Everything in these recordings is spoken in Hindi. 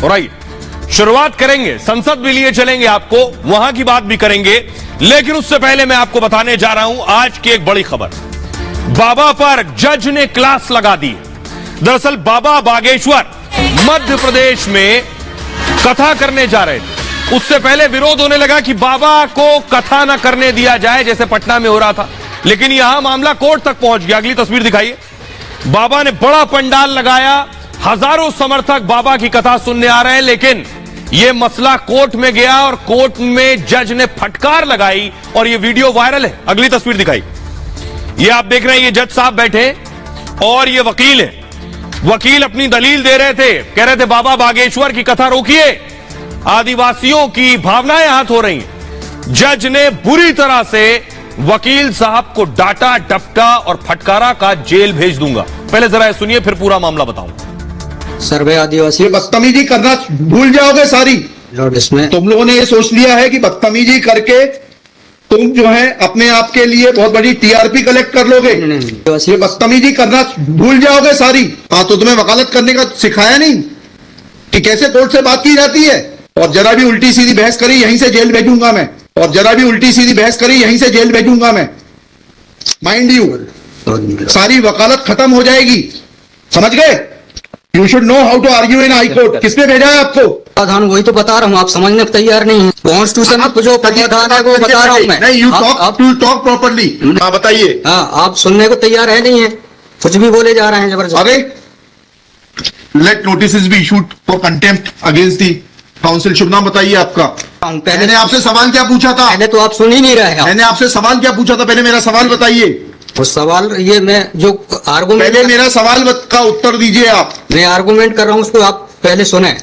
और आइए शुरुआत करेंगे, संसद भी लिए चलेंगे आपको, वहां की बात भी करेंगे, लेकिन उससे पहले मैं आपको बताने जा रहा हूं आज की एक बड़ी खबर। बाबा पर जज ने क्लास लगा दी। दरअसल बाबा बागेश्वर मध्य प्रदेश में कथा करने जा रहे थे। उससे पहले विरोध होने लगा कि बाबा को कथा ना करने दिया जाए, जैसे पटना में हो रहा था, लेकिन यहां मामला कोर्ट तक पहुंच गया। अगली तस्वीर दिखाइए। बाबा ने बड़ा पंडाल लगाया, हजारों समर्थक बाबा की कथा सुनने आ रहे हैं, लेकिन यह मसला कोर्ट में गया और कोर्ट में जज ने फटकार लगाई और यह वीडियो वायरल है। अगली तस्वीर दिखाई। यह आप देख रहे हैं, ये जज साहब बैठे और ये वकील है। वकील अपनी दलील दे रहे थे, कह रहे थे बाबा बागेश्वर की कथा रोकिए, आदिवासियों की भावनाएं आहत हो रही हैं। जज ने बुरी तरह से वकील साहब को डांटा, डपटा और फटकारा, का जेल भेज दूंगा। पहले जरा सुनिए, फिर पूरा मामला बताऊंगा। सर्वे आदिवासी बदतमीजी करना भूल जाओगे सारी। इसमें तुम लोगों ने ये सोच लिया है कि बदतमीजी करके तुम जो है अपने आप के लिए बहुत बड़ी टीआरपी कलेक्ट कर लोगे। ये बदतमीजी करना भूल जाओगे सारी। हाँ, तो तुम्हें वकालत करने का सिखाया नहीं कि कैसे कोर्ट से बात की जाती है। और जरा भी उल्टी सीधी बहस करी, यहीं से जेल भेजूंगा मैं। और जरा भी उल्टी सीधी बहस करी, यहीं से जेल भेजूंगा मैं। माइंड यू, सारी वकालत खत्म हो जाएगी, समझ गए? You should know how to argue in high court. किसने भेजा है आपको? प्रावधान वही तो बता रहा हूँ, आप समझने को तैयार नहीं है। कॉन्स्टिट्यूशन में जो प्रावधान है वो बता रहा हूँ मैं। नहीं, यू टॉक प्रॉपर्ली। हाँ, बताइए। हाँ, आप सुनने को तैयार है नहीं है, कुछ भी बोले जा रहे हैं जबरदस्त। अरे, let notice be issued for contempt against the council. शुभ नाम बताइए आपका। मैंने आपसे सवाल क्या पूछा था? पहले तो आप सुन ही नहीं रहे। मैंने आपसे सवाल क्या पूछा था? पहले मेरा सवाल बताइए। वो सवाल ये मैं जो आर्गूमेंट, पहले मेरा सवाल का उत्तर दीजिए आप। मैं आर्गूमेंट कर रहा हूँ, उसको आप पहले सुने।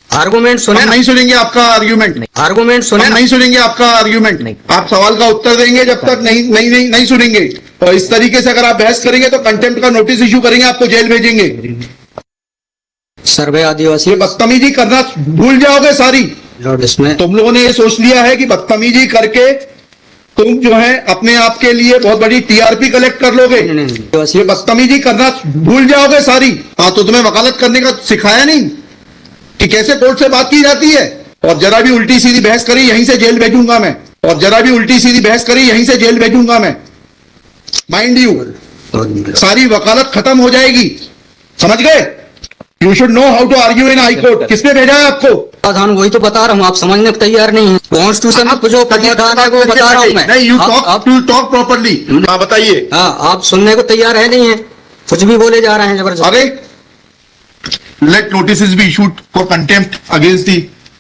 आर्गूमेंट सुने। हम नहीं सुनेंगे आपका आर्ग्यूमेंट। आर्गूमेंट सुने। हम नहीं सुनेंगे आपका आर्ग्यूमेंट। नहीं। आप सवाल का उत्तर देंगे जब तक नहीं सुनेंगे। और इस तरीके से अगर आप बहस करेंगे तो कंटेम्प्ट का नोटिस इशू करेंगे, आपको जेल भेजेंगे। सर्वे आदिवासी बदतमीजी करना भूल जाओगे सारी। इसमें तुम लोगों ने ये सोच लिया है कि बदतमीजी करके तुम जो है अपने आप के लिए बहुत बड़ी टीआरपी कलेक्ट कर लोगे। ये बदतमीजी करना भूल जाओगे सारी। हाँ, तो तुम्हें वकालत करने का सिखाया नहीं कि कैसे कोर्ट से बात की जाती है। और जरा भी उल्टी सीधी बहस करी, यहीं से जेल भेजूंगा मैं। और जरा भी उल्टी सीधी बहस करी, यहीं से जेल भेजूंगा मैं। माइंड यू, सारी वकालत खत्म हो जाएगी, समझ गए? You should know how to argue in high court. किसने भेजा है आपको? प्रावधान वही तो बता रहा हूँ, आप समझने को तैयार नहीं है। कॉन्स्टिट्यूशन में जो प्रावधान है वो बता रहा हूँ मैं। नहीं, यू टॉक प्रॉपर्ली। हाँ, बताइए। हाँ, आप सुनने को तैयार है नहीं है, कुछ भी बोले जा रहे हैं जबरदस्त। अरे, let notice be issued for contempt against the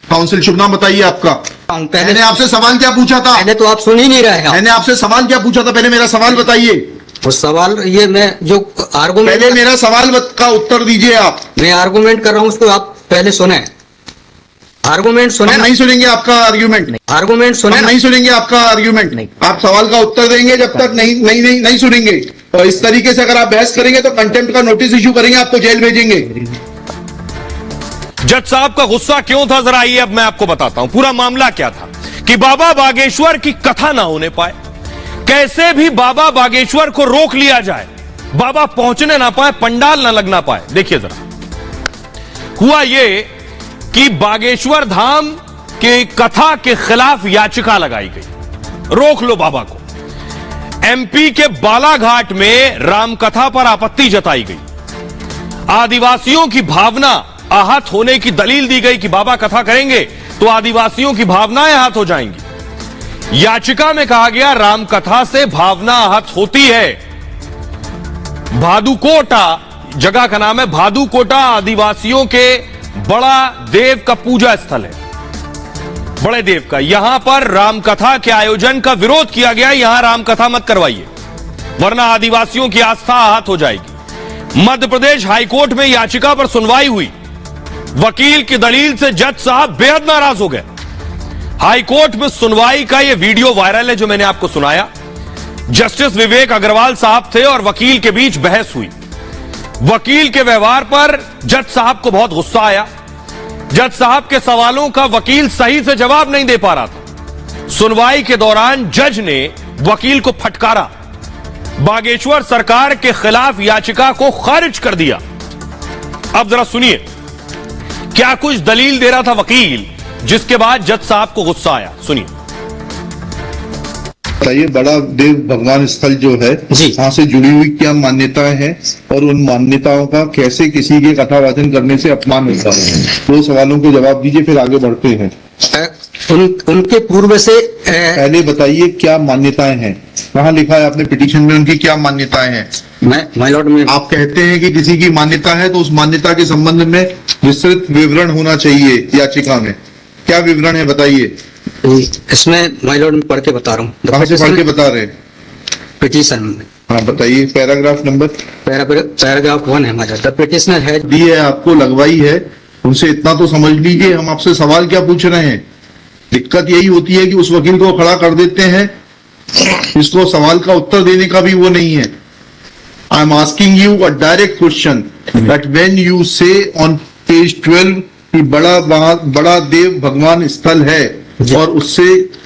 council. शुभ नाम बताइए आपका। मैंने आपसे सवाल क्या पूछा था? पहले तो आप सुन ही नहीं रहे। मैंने आपसे सवाल क्या पूछा था? पहले मेरा सवाल बताइए। वो सवाल ये मैं जो आर्गूमेंट, पहले मेरा सवाल का उत्तर दीजिए आप। मैं आर्गूमेंट कर रहा हूँ, उसको आप पहले सुने। आर्गूमेंट सुने। हम नहीं सुनेंगे आपका आर्ग्यूमेंट। आर्गूमेंट सुने। हम नहीं सुनेंगे आपका आर्ग्यूमेंट। आप सवाल का उत्तर देंगे जब तक नहीं सुनेंगे। और इस तरीके से अगर आप बहस करेंगे तो कंटेम्प्ट का नोटिस इशू करेंगे, आपको जेल भेजेंगे। जज साहब का गुस्सा क्यों था, जरा आइए अब मैं आपको बताता हूं। पूरा मामला क्या था कि बाबा बागेश्वर की कथा ना होने पाए, कैसे भी बाबा बागेश्वर को रोक लिया जाए, बाबा पहुंचने ना पाए, पंडाल ना लगना पाए। देखिए जरा, हुआ यह कि बागेश्वर धाम की कथा के खिलाफ याचिका लगाई गई, रोक लो बाबा को। एमपी के बालाघाट में रामकथा पर आपत्ति जताई गई, आदिवासियों की भावना आहत होने की दलील दी गई कि बाबा कथा करेंगे तो आदिवासियों की भावनाएं आहत हो जाएंगी। याचिका में कहा गया रामकथा से भावना आहत होती है। भादुकोटा जगह का नाम है, भादुकोटा आदिवासियों के बड़ा देव का पूजा स्थल है, बड़े देव का। यहां पर रामकथा के आयोजन का विरोध किया गया, यहां रामकथा मत करवाइए वरना आदिवासियों की आस्था आहत हो जाएगी। मध्य प्रदेश हाईकोर्ट में याचिका पर सुनवाई हुई, वकील की दलील से जज साहब बेहद नाराज हो गए। हाईकोर्ट में सुनवाई का यह वीडियो वायरल है जो मैंने आपको सुनाया। जस्टिस विवेक अग्रवाल साहब थे और वकील के बीच बहस हुई। वकील के व्यवहार पर जज साहब को बहुत गुस्सा आया। जज साहब के सवालों का वकील सही से जवाब नहीं दे पा रहा था। सुनवाई के दौरान जज ने वकील को फटकारा, बागेश्वर सरकार के खिलाफ याचिका को खारिज कर दिया। अब जरा सुनिए क्या कुछ दलील दे रहा था वकील, जिसके बाद जज साहब को गुस्सा आया। सुनिए। बताइए, बड़ा देव भगवान स्थल जो है जी, वहां से जुड़ी हुई क्या मान्यताएं हैं और उन मान्यताओं का कैसे किसी के कथावाचन करने से अपमान होता है? दो सवालों के जवाब दीजिए, फिर आगे बढ़ते हैं। उनके पूर्व से पहले बताइए क्या मान्यताएं हैं, वहां लिखा है आपने पिटीशन में, उनकी क्या मान्यताएं हैं? माय लॉर्ड में आप कहते हैं कि किसी की मान्यता है तो उस मान्यता के संबंध में विस्तृत विवरण होना चाहिए याचिका में। क्या विवरण है बताइए। इसमें माय लॉर्ड में पढ़ के बता रहा हूँ। कहां से पढ़ के बता रहे हैं? पिटीशन में। हाँ बताइए, पैराग्राफ नंबर। पैराग्राफ 1 है हमारा। द पिटिशनर है दी है आपको, लगवाई है, उनसे इतना तो समझ लीजिए हम आपसे सवाल क्या पूछ रहे हैं। दिक्कत यही होती है कि उस वकील को खड़ा कर देते हैं, इसको सवाल का उत्तर देने का भी वो नहीं है। I am asking you a direct question that when you से ऑन पेज 12 कि बड़ा देव भगवान स्थल है और उससे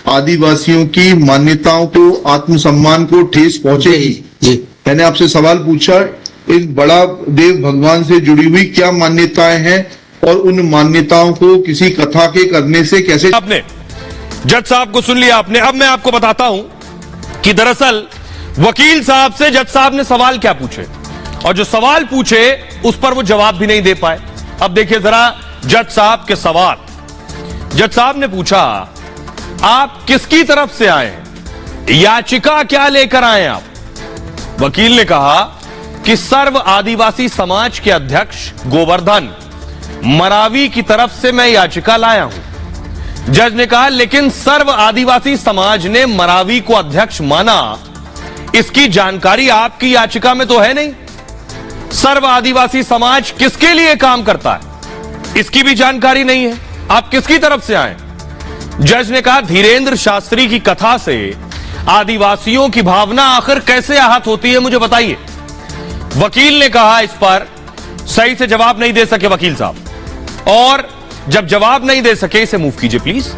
आदिवासियों की मान्यताओं को, आत्मसम्मान को ठेस पहुंचेगी। मैंने आपसे सवाल पूछा, इस बड़ा देव भगवान से जुड़ी हुई क्या मान्यताएं हैं और उन मान्यताओं को किसी कथा के करने से कैसे। आपने जज साहब को सुन लिया आपने। अब मैं आपको बताता हूं कि दरअसल वकील साहब से जज साहब ने सवाल क्या पूछे, और जो सवाल पूछे उस पर वो जवाब भी नहीं दे पाए। अब देखिए जरा जज साहब के सवाल। जज साहब ने पूछा, आप किसकी तरफ से आए हैं, याचिका क्या लेकर आए हैं आप? वकील ने कहा कि सर्व आदिवासी समाज के अध्यक्ष गोवर्धन मरावी की तरफ से मैं याचिका लाया हूं। जज ने कहा, लेकिन सर्व आदिवासी समाज ने मरावी को अध्यक्ष माना, इसकी जानकारी आपकी याचिका में तो है नहीं। सर्व आदिवासी समाज किसके लिए काम करता है, इसकी भी जानकारी नहीं है। आप किसकी तरफ से आए? जज ने कहा, धीरेन्द्र शास्त्री की कथा से आदिवासियों की भावना आखिर कैसे आहत होती है, मुझे बताइए। वकील ने कहा, इस पर सही से जवाब नहीं दे सके वकील साहब, और जब जवाब नहीं दे सके, इसे मूव कीजिए प्लीज,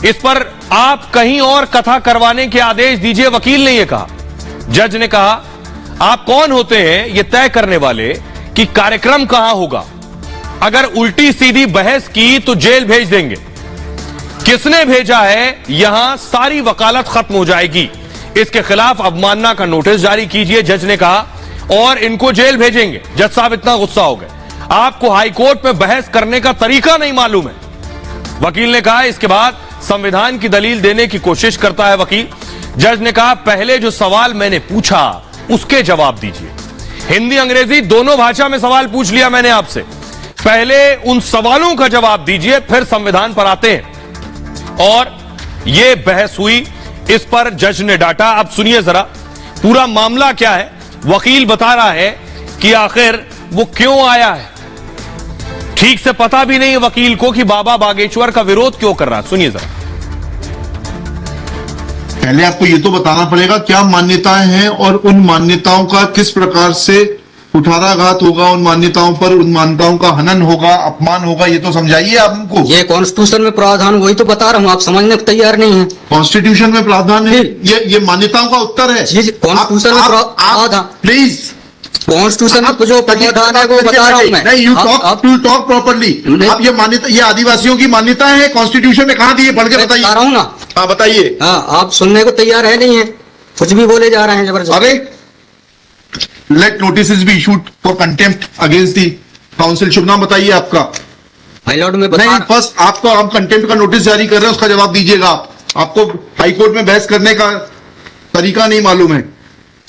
इस पर आप कहीं और कथा करवाने के आदेश दीजिए, वकील ने यह कहा। जज ने कहा, आप कौन होते हैं ये तय करने वाले कि कार्यक्रम कहां होगा? अगर उल्टी सीधी बहस की तो जेल भेज देंगे। किसने भेजा है, यहां सारी वकालत खत्म हो जाएगी। इसके खिलाफ अवमानना का नोटिस जारी कीजिए, जज ने कहा, और इनको जेल भेजेंगे। जज साहब इतना गुस्सा हो गए, आपको हाईकोर्ट में बहस करने का तरीका नहीं मालूम है। वकील ने कहा, इसके बाद संविधान की दलील देने की कोशिश करता है वकील। जज ने कहा, पहले जो सवाल मैंने पूछा उसके जवाब दीजिए। हिंदी अंग्रेजी दोनों भाषा में सवाल पूछ लिया मैंने आपसे, पहले उन सवालों का जवाब दीजिए, फिर संविधान पर आते हैं। और यह बहस हुई, इस पर जज ने डांटा। अब सुनिए जरा पूरा मामला क्या है। वकील बता रहा है कि आखिर वो क्यों आया है, ठीक से पता भी नहीं है वकील को कि बाबा बागेश्वर का विरोध क्यों कर रहा है। सुनिए जरा। पहले आपको ये तो बताना पड़ेगा क्या मान्यताएं हैं और उन मान्यताओं का किस प्रकार से कुठाराघात होगा, उन मान्यताओं पर, उन मान्यताओं का हनन होगा, अपमान होगा, ये तो समझाइए आप हमको। ये कॉन्स्टिट्यूशन में प्रावधान, वही तो बता रहा हूँ, आप समझने को तैयार नहीं है। कॉन्स्टिट्यूशन में प्रावधान है, ये मान्यताओं का उत्तर है। कॉन्स्टिट्यूशन में प्रावधान, प्लीज कॉन्स्टिट्यूशन में जो प्रावधान है वो बता रहा हूँ मैं। नहीं, यू टॉक प्रॉपरली। आप ये मान्यता, ये आदिवासियों की मान्यताएं हैं, कॉन्स्टिट्यूशन में कहाँ दी है, पढ़ के बताइए। बता रहा हूँ ना। हाँ बताइए। हाँ, आप सुनने को तैयार है नहीं है, कुछ भी बोले जा रहे हैं जबरदस्त। अरे let notice be issued for contempt against the council. शुभ नाम बताइए आपका। हाई लॉर्ड में नहीं, फर्स्ट आपको, आप कंटेम्प्ट का नोटिस जारी कर रहे हैं, उसका जवाब दीजिएगा। आपको हाईकोर्ट में बहस करने का तरीका नहीं मालूम है।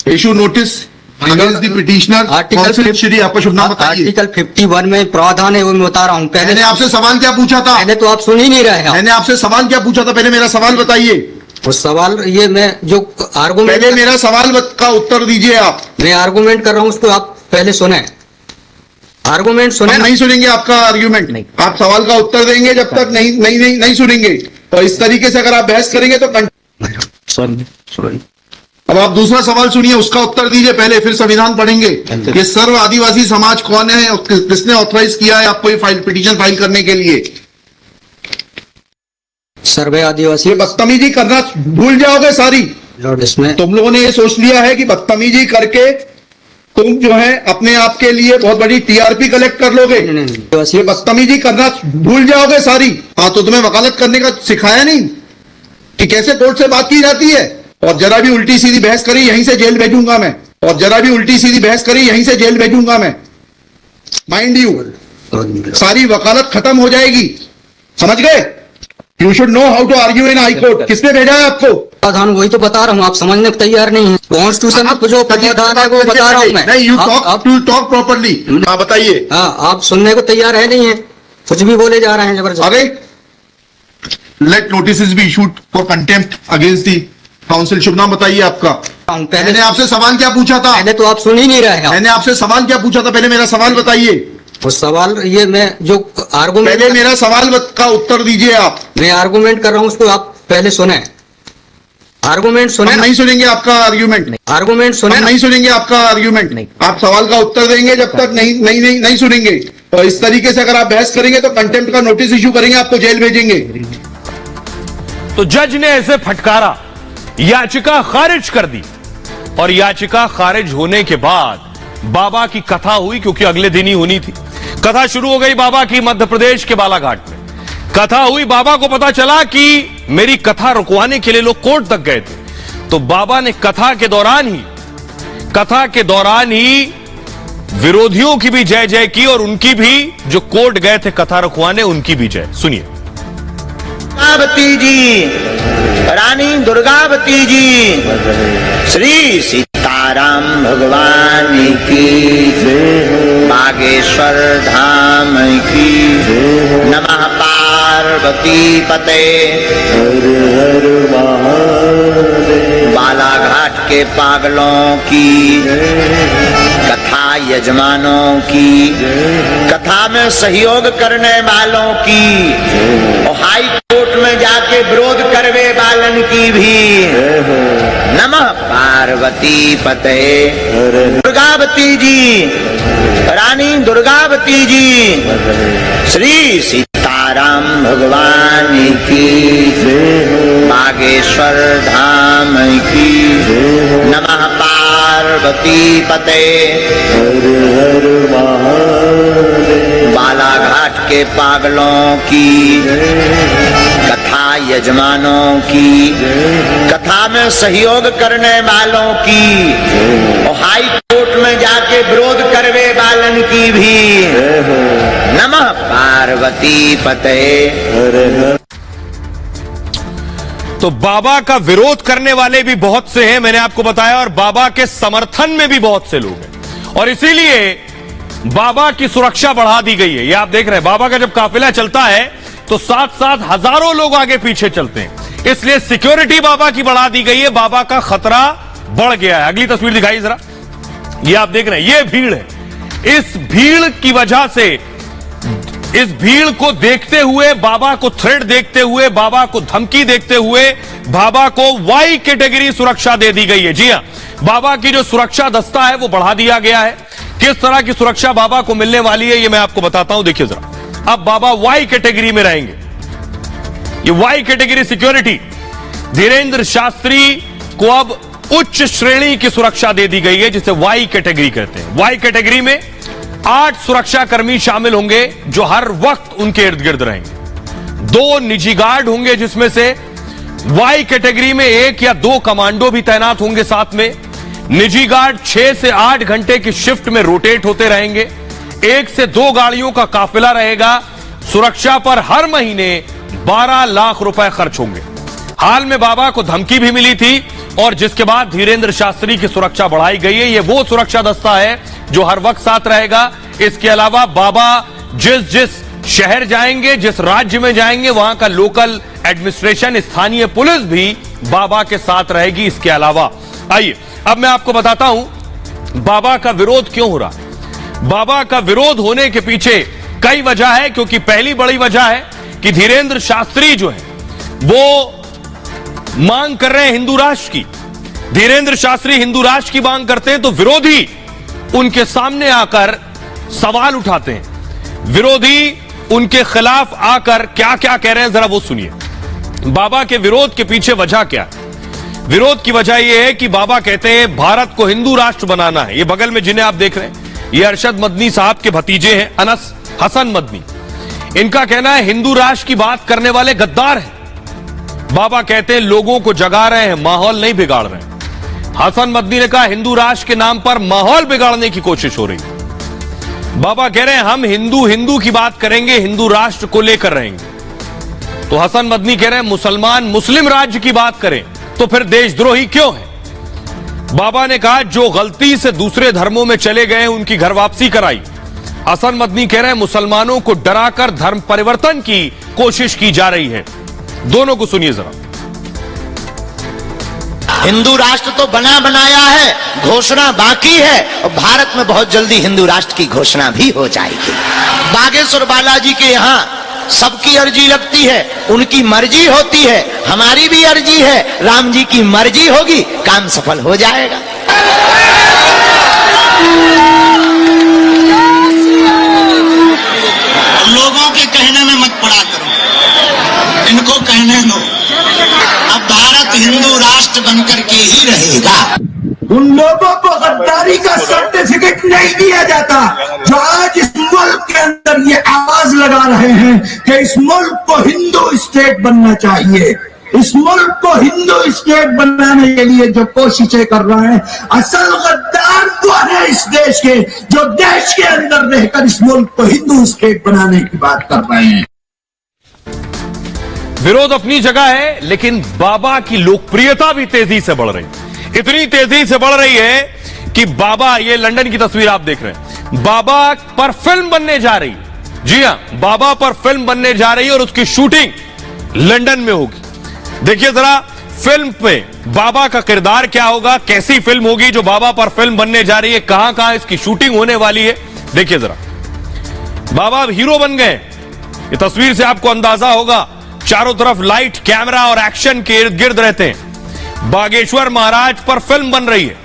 Issue notice against the petitioner. Article Shri, आपका शुभ नाम बताइए। आर्टिकल 51 में प्रावधान है, वो मैं बता रहा हूँ। मैंने आपसे सवाल क्या पूछा था? पहले तो आप सुन ही नहीं रहे। मैंने आपसे सवाल क्या पूछा था, पहले मेरा सवाल बताइए। उस सवाल, ये मैं जो आर्गुमेंट, पहले मेरा सवाल का उत्तर दीजिए आप। मैं आर्गुमेंट कर रहा हूँ, उसको आप पहले सुने। आर्गुमेंट सुने। हम नहीं सुनेंगे आपका आर्ग्यूमेंट, नहीं। आप सवाल का उत्तर देंगे जब तक नहीं सुनेंगे। और इस तरीके से अगर आप बहस करेंगे तो सॉरी। अब आप दूसरा सवाल सुनिए, उसका उत्तर दीजिए पहले, फिर संविधान पढ़ेंगे। ये सर्व आदिवासी समाज कौन है और किसने ऑथराइज किया है आपको ये पिटीशन फाइल करने के लिए? सर्वे आदिवासी। ये बदतमीजी करना भूल जाओगे सारी। लॉर्ड, इसमें तुम लोगों ने ये सोच लिया है कि बदतमीजी करके तुम जो है अपने आप के लिए बहुत बड़ी टीआरपी कलेक्ट कर लोगे। ये बदतमीजी करना भूल जाओगे सारी। हाँ, तो तुम्हें वकालत करने का सिखाया नहीं कि कैसे कोर्ट से बात की जाती है। और जरा भी उल्टी सीधी बहस करी यहीं से जेल भेजूंगा मैं। और जरा भी उल्टी सीधी बहस करी यहीं से जेल भेजूंगा मैं। माइंड यू, सारी वकालत खत्म हो जाएगी, समझ गए? You should know how to argue in high court. किसने भेजा है आपको? प्रावधान वही तो बता रहा हूँ, आप समझने को तैयार नहीं है। कॉन्स्टिट्यूशन में जो प्रावधान है वो बता रहा हूँ मैं। नहीं, यू टॉक प्रॉपरली। हाँ, बताइए। हाँ, आप सुनने को तैयार है नहीं है, कुछ भी बोले जा रहे हैं जबरदस्त। अरे, let notice be issued for contempt against the council. शुभ नाम बताइए आपका। मैंने आपसे सवाल क्या पूछा था? पहले तो आप सुन ही नहीं रहे हैं। मैंने आपसे सवाल क्या पूछा था? पहले मेरा सवाल बताइए। वो सवाल ये मैं जो आर्गूमेंट, पहले मेरा सवाल का उत्तर दीजिए आप। मैं आर्गूमेंट कर रहा हूँ उसको आप पहले सुने। आर्गूमेंट सुने। हम नहीं सुनेंगे आपका आर्ग्यूमेंट। आर्गूमेंट सुने। हम नहीं सुनेंगे आपका आर्ग्यूमेंट। नहीं। आप सवाल का उत्तर देंगे जब तक नहीं सुनेंगे। और इस तरीके से अगर आप बहस करेंगे तो कंटेम्प्ट का नोटिस इशू करेंगे, आपको जेल भेजेंगे। तो जज ने ऐसे फटकारा, याचिका खारिज कर दी। और याचिका खारिज होने के बाद बाबा की कथा हुई, क्योंकि अगले दिन ही होनी थी। कथा शुरू हो गई बाबा की मध्य प्रदेश के बालाघाट में। कथा हुई, बाबा को पता चला कि मेरी कथा रुकवाने के लिए लोग कोर्ट तक गए थे। तो बाबा ने कथा के दौरान ही विरोधियों की भी जय जय की और उनकी भी, जो कोर्ट गए थे कथा रुकवाने, उनकी भी जय। सुनिए। दुर्गावती जी, रानी दुर्गावती जी, श्री सीताराम भगवान की, बागेश्वर धाम की, नमः पार्वती पते, बालाघाट के पागलों की, कथा यजमानों की, कथा में सहयोग करने वालों की, और हाई कोर्ट में जाके विरोध करवे वालन की भी, नमः पार्वती पते। दुर्गावती जी, रानी दुर्गावती जी, श्री सीताराम भगवान की, बागेश्वर धाम की, नमः पार्वती पते, बालाघाट के पागलों की, कथा यजमानों की, कथा में सहयोग करने वालों की, और हाई कोर्ट में जाके विरोध करवे वालन की भी, नमः पार्वती पते। तो बाबा का विरोध करने वाले भी बहुत से हैं, मैंने आपको बताया, और बाबा के समर्थन में भी बहुत से लोग हैं। और इसीलिए बाबा की सुरक्षा बढ़ा दी गई है। ये आप देख रहे हैं, बाबा का जब काफिला चलता है तो साथ साथ हजारों लोग आगे पीछे चलते हैं, इसलिए सिक्योरिटी बाबा की बढ़ा दी गई है। बाबा का खतरा बढ़ गया है। अगली तस्वीर दिखाइए जरा। ये आप देख रहे हैं, ये भीड़ है। इस भीड़ की वजह से, इस भीड़ को देखते हुए, बाबा को थ्रेट देखते हुए, बाबा को धमकी देखते हुए, बाबा को वाई कैटेगरी सुरक्षा दे दी गई है। जी हां, बाबा की जो सुरक्षा दस्ता है वो बढ़ा दिया गया है। किस तरह की सुरक्षा बाबा को मिलने वाली है ये मैं आपको बताता हूं। देखिए जरा, अब बाबा वाई कैटेगरी में रहेंगे। ये Y category security, Dhirendra Shastri को अब उच्च श्रेणी की सुरक्षा दे दी गई है, जिसे वाई कैटेगरी कहते हैं। वाई कैटेगरी में 8 सुरक्षाकर्मी शामिल होंगे जो हर वक्त उनके इर्द गिर्द रहेंगे। 2 निजी गार्ड होंगे, जिसमें से वाई कैटेगरी में 1 या 2 कमांडो भी तैनात होंगे साथ में। निजी गार्ड 6 से 8 घंटे की शिफ्ट में रोटेट होते रहेंगे। 1 से 2 गाड़ियों का काफिला रहेगा। सुरक्षा पर हर महीने 12 लाख रुपए खर्च होंगे। हाल में बाबा को धमकी भी मिली थी और जिसके बाद धीरेन्द्र शास्त्री की सुरक्षा बढ़ाई गई है। यह वो सुरक्षा दस्ता है जो हर वक्त साथ रहेगा। इसके अलावा बाबा जिस शहर जाएंगे, जिस राज्य में जाएंगे, वहां का लोकल एडमिनिस्ट्रेशन, स्थानीय पुलिस भी बाबा के साथ रहेगी। इसके अलावा आइए अब मैं आपको बताता हूं बाबा का विरोध क्यों हो रहा है। बाबा का विरोध होने के पीछे कई वजह है, क्योंकि पहली बड़ी वजह है कि धीरेन्द्र शास्त्री जो है वो मांग कर रहे हैं हिंदू राष्ट्र की। धीरेन्द्र शास्त्री हिंदू राष्ट्र की मांग करते हैं तो विरोधी उनके सामने आकर सवाल उठाते हैं। विरोधी उनके खिलाफ आकर क्या क्या कह रहे हैं, जरा वो सुनिए। बाबा के विरोध के पीछे वजह क्या है? विरोध की वजह यह है कि बाबा कहते हैं भारत को हिंदू राष्ट्र बनाना है। ये बगल में जिन्हें आप देख रहे हैं, ये अरशद मदनी साहब के भतीजे हैं, अनस हसन मदनी। इनका कहना है हिंदू राष्ट्र की बात करने वाले गद्दार हैं। बाबा कहते हैं लोगों को जगा रहे हैं, माहौल नहीं बिगाड़ रहे हैं। हसन मदनी ने कहा हिंदू राष्ट्र के नाम पर माहौल बिगाड़ने की कोशिश हो रही है। बाबा कह रहे हैं हम हिंदू की बात करेंगे, हिंदू राष्ट्र को लेकर रहेंगे। तो हसन मदनी कह रहे हैं मुसलमान मुस्लिम राज्य की बात करें तो फिर देशद्रोही क्यों है। बाबा ने कहा जो गलती से दूसरे धर्मों में चले गए उनकी घर वापसी कराई। हसन मदनी कह रहे हैं मुसलमानों को डराकर धर्म परिवर्तन की कोशिश की जा रही है। दोनों को सुनिए जरा। हिंदू राष्ट्र तो बना बनाया है, घोषणा बाकी है और भारत में बहुत जल्दी हिंदू राष्ट्र की घोषणा भी हो जाएगी। बागेश्वर बालाजी के यहाँ सबकी अर्जी लगती है, उनकी मर्जी होती है, हमारी भी अर्जी है, राम जी की मर्जी होगी, काम सफल हो जाएगा। लोगों के कहने में मत पड़ा करो, इनको कहने दो। अब भारत हिंदू राष्ट्र बनकर के ही रहेगा। उन लोगों को गद्दारी का सर्टिफिकेट नहीं दिया जाता जो आज इस मुल्क के अंदर ये आवाज लगा रहे हैं कि इस मुल्क को हिंदू स्टेट बनना चाहिए। इस मुल्क को हिंदू स्टेट बनाने के लिए जो कोशिशें कर रहे हैं, असल गद्दार वो है इस देश के, जो देश के अंदर रहकर इस मुल्क को हिंदू स्टेट बनाने की बात कर रहे हैं। विरोध अपनी जगह है, लेकिन बाबा की लोकप्रियता भी तेजी से बढ़ रही है। इतनी तेजी से बढ़ रही है कि बाबा, ये लंदन की तस्वीर आप देख रहे हैं, बाबा पर फिल्म बनने जा रही है। जी हां, बाबा पर फिल्म बनने जा रही है और उसकी शूटिंग लंदन में होगी। देखिए जरा फिल्म पे बाबा का किरदार क्या होगा, कैसी फिल्म होगी जो बाबा पर फिल्म बनने जा रही है, कहां कहां इसकी शूटिंग होने वाली है। देखिए जरा, बाबा हीरो बन गए। ये तस्वीर से आपको अंदाजा होगा, चारों तरफ लाइट, कैमरा और एक्शन के इर्द गिर्द रहते हैं। बागेश्वर महाराज पर फिल्म बन रही है।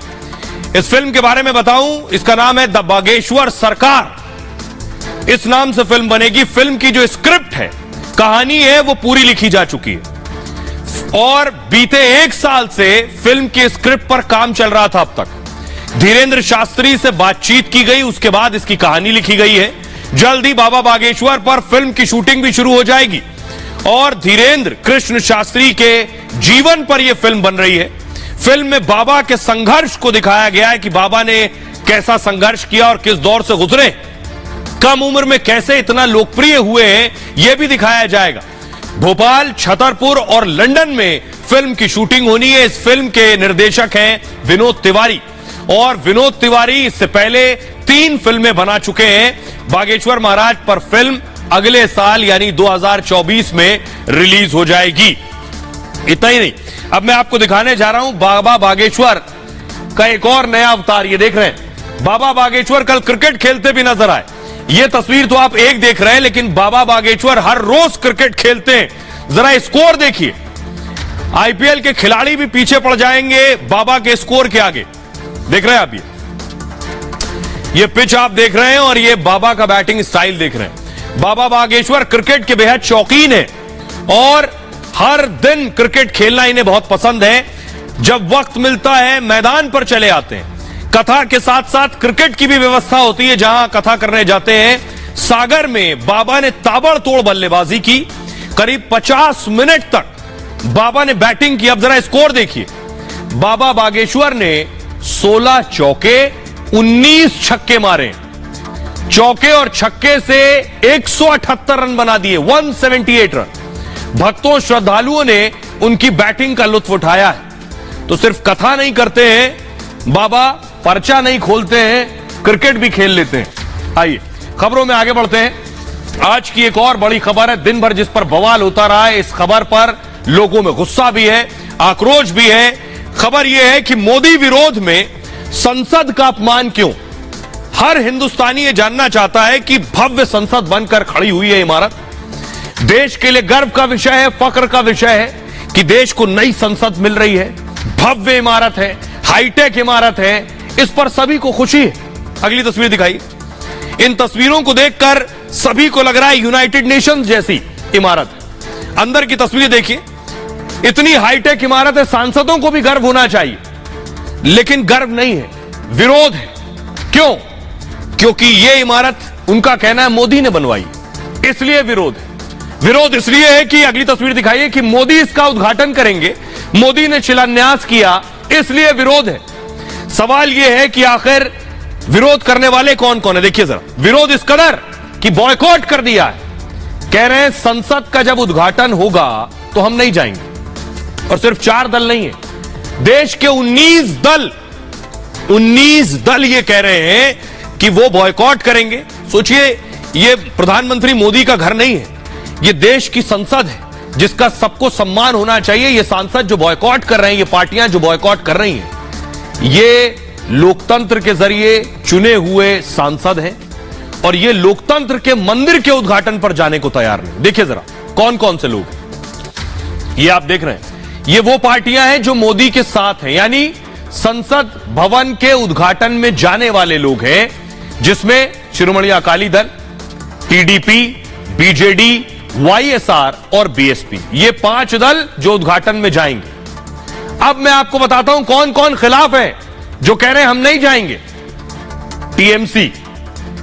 इस फिल्म के बारे में बताऊं, इसका नाम है द बागेश्वर सरकार। इस नाम से फिल्म बनेगी। फिल्म की जो स्क्रिप्ट है, कहानी है, वो पूरी लिखी जा चुकी है और बीते 1 साल से फिल्म की स्क्रिप्ट पर काम चल रहा था। अब तक धीरेन्द्र शास्त्री से बातचीत की गई, उसके बाद इसकी कहानी लिखी गई है। जल्द ही बाबा बागेश्वर पर फिल्म की शूटिंग भी शुरू हो जाएगी और धीरेन्द्र कृष्ण शास्त्री के जीवन पर यह फिल्म बन रही है। फिल्म में बाबा के संघर्ष को दिखाया गया है कि बाबा ने कैसा संघर्ष किया और किस दौर से गुजरे, कम उम्र में कैसे इतना लोकप्रिय हुए हैं, यह भी दिखाया जाएगा। भोपाल, छतरपुर और लंदन में फिल्म की शूटिंग होनी है। इस फिल्म के निर्देशक हैं विनोद तिवारी और विनोद तिवारी इससे पहले 3 फिल्में बना चुके हैं। बागेश्वर महाराज पर फिल्म अगले साल यानी 2024 में रिलीज हो जाएगी। इतना ही नहीं, अब मैं आपको दिखाने जा रहा हूं बाबा बागेश्वर का एक और नया अवतार। ये देख रहे हैं, बाबा बागेश्वर कल क्रिकेट खेलते भी नजर आए। ये तस्वीर तो आप एक देख रहे हैं, लेकिन बाबा बागेश्वर हर रोज क्रिकेट खेलते हैं। जरा स्कोर देखिए, आईपीएल के खिलाड़ी भी पीछे पड़ जाएंगे बाबा के स्कोर के आगे। देख रहे हैं आप, ये पिच आप देख रहे हैं और ये बाबा का बैटिंग स्टाइल देख रहे हैं। बाबा बागेश्वर क्रिकेट के बेहद शौकीन है और हर दिन क्रिकेट खेलना इन्हें बहुत पसंद है। जब वक्त मिलता है मैदान पर चले आते हैं। कथा के साथ साथ क्रिकेट की भी व्यवस्था होती है जहां कथा करने जाते हैं। सागर में बाबा ने ताबड़तोड़ बल्लेबाजी की, करीब 50 मिनट तक बाबा ने बैटिंग की। अब जरा स्कोर देखिए, बाबा बागेश्वर ने 16 चौके 19 छक्के मारे। चौके और छक्के से 178 रन बना दिए, 178 रन। भक्तों, श्रद्धालुओं ने उनकी बैटिंग का लुत्फ उठाया है। तो सिर्फ कथा नहीं करते हैं बाबा, पर्चा नहीं खोलते हैं, क्रिकेट भी खेल लेते हैं। आइए खबरों में आगे बढ़ते हैं। आज की एक और बड़ी खबर है, दिन भर जिस पर बवाल होता रहा है, इस खबर पर लोगों में गुस्सा भी है, आक्रोश भी है। खबर यह है कि मोदी विरोध में संसद का अपमान क्यों। हर हिंदुस्तानी यह जानना चाहता है कि भव्य संसद बनकर खड़ी हुई है इमारत, देश के लिए गर्व का विषय है, फख्र का विषय है कि देश को नई संसद मिल रही है। भव्य इमारत है, हाईटेक इमारत है, इस पर सभी को खुशी है। अगली तस्वीर दिखाई, इन तस्वीरों को देखकर सभी को लग रहा है यूनाइटेड नेशंस जैसी इमारत है। अंदर की तस्वीर देखिए, इतनी हाईटेक इमारत है, सांसदों को भी गर्व होना चाहिए, लेकिन गर्व नहीं है, विरोध है। क्यों? क्योंकि यह इमारत उनका कहना है मोदी ने बनवाई, इसलिए विरोध है। विरोध इसलिए है कि अगली तस्वीर दिखाइए कि मोदी इसका उद्घाटन करेंगे, मोदी ने शिलान्यास किया, इसलिए विरोध है। सवाल यह है कि आखिर विरोध करने वाले कौन कौन है? देखिए जरा, विरोध इस कदर कि बॉयकॉट कर दिया है, कह रहे हैं संसद का जब उद्घाटन होगा तो हम नहीं जाएंगे। और सिर्फ 4 दल नहीं है, देश के 19 दल ये कह रहे हैं कि वो बॉयकॉट करेंगे। सोचिए, ये प्रधानमंत्री मोदी का घर नहीं है, ये देश की संसद है जिसका सबको सम्मान होना चाहिए। ये सांसद जो बॉयकॉट कर रहे हैं, ये पार्टियां जो बॉयकॉट कर रही हैं, ये लोकतंत्र के जरिए चुने हुए सांसद हैं और ये लोकतंत्र के मंदिर के उद्घाटन पर जाने को तैयार नहीं। देखिए जरा कौन कौन से लोग हैं, ये आप देख रहे हैं, ये वो पार्टियां हैं जो मोदी के साथ हैं, यानी संसद भवन के उद्घाटन में जाने वाले लोग हैं, जिसमें Shiromani Akali Dal, TDP, BJD, YSR और बीएसपी, ये 5 दल जो उद्घाटन में जाएंगे। अब मैं आपको बताता हूं कौन कौन खिलाफ है, जो कह रहे हैं हम नहीं जाएंगे। TMC,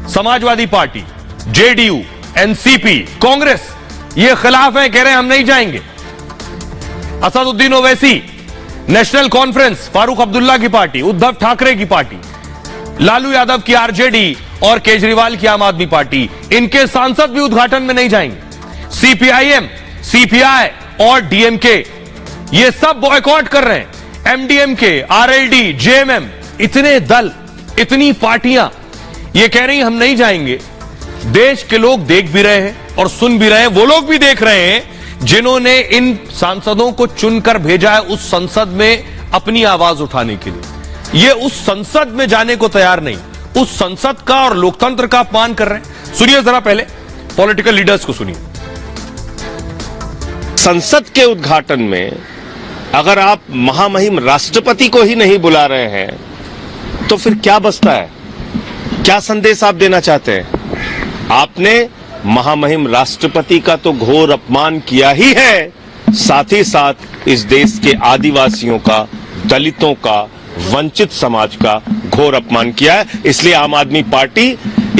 Samajwadi party, JDU, NCP, Congress, ये खिलाफ है, कह रहे हैं हम नहीं जाएंगे। असदुद्दीन ओवैसी, नेशनल कॉन्फ्रेंस, फारूक अब्दुल्ला की पार्टी, उद्धव ठाकरे की पार्टी, लालू यादव की आरजेडी और केजरीवाल की आम आदमी पार्टी, इनके सांसद भी उद्घाटन में नहीं जाएंगे। सीपीआईएम, सीपीआई और डीएमके, ये सब बॉयकॉट कर रहे हैं। एमडीएमके, आरएलडी, जेएमएम, इतने दल, इतनी पार्टियां ये कह रही हम नहीं जाएंगे। देश के लोग देख भी रहे हैं और सुन भी रहे हैं, वो लोग भी देख रहे हैं जिन्होंने इन सांसदों को चुनकर भेजा है उस संसद में अपनी आवाज उठाने के लिए। ये उस संसद में जाने को तैयार नहीं, उस संसद का और लोकतंत्र का अपमान कर रहे हैं। सुनिए जरा पहले पॉलिटिकल लीडर्स को सुनिए। संसद के उद्घाटन में अगर आप महामहिम राष्ट्रपति को ही नहीं बुला रहे हैं तो फिर क्या बचता है? क्या संदेश आप देना चाहते हैं? आपने महामहिम राष्ट्रपति का तो घोर अपमान किया ही है, साथ ही साथ इस देश के आदिवासियों का, दलितों का, वंचित समाज का घोर अपमान किया है। इसलिए आम आदमी पार्टी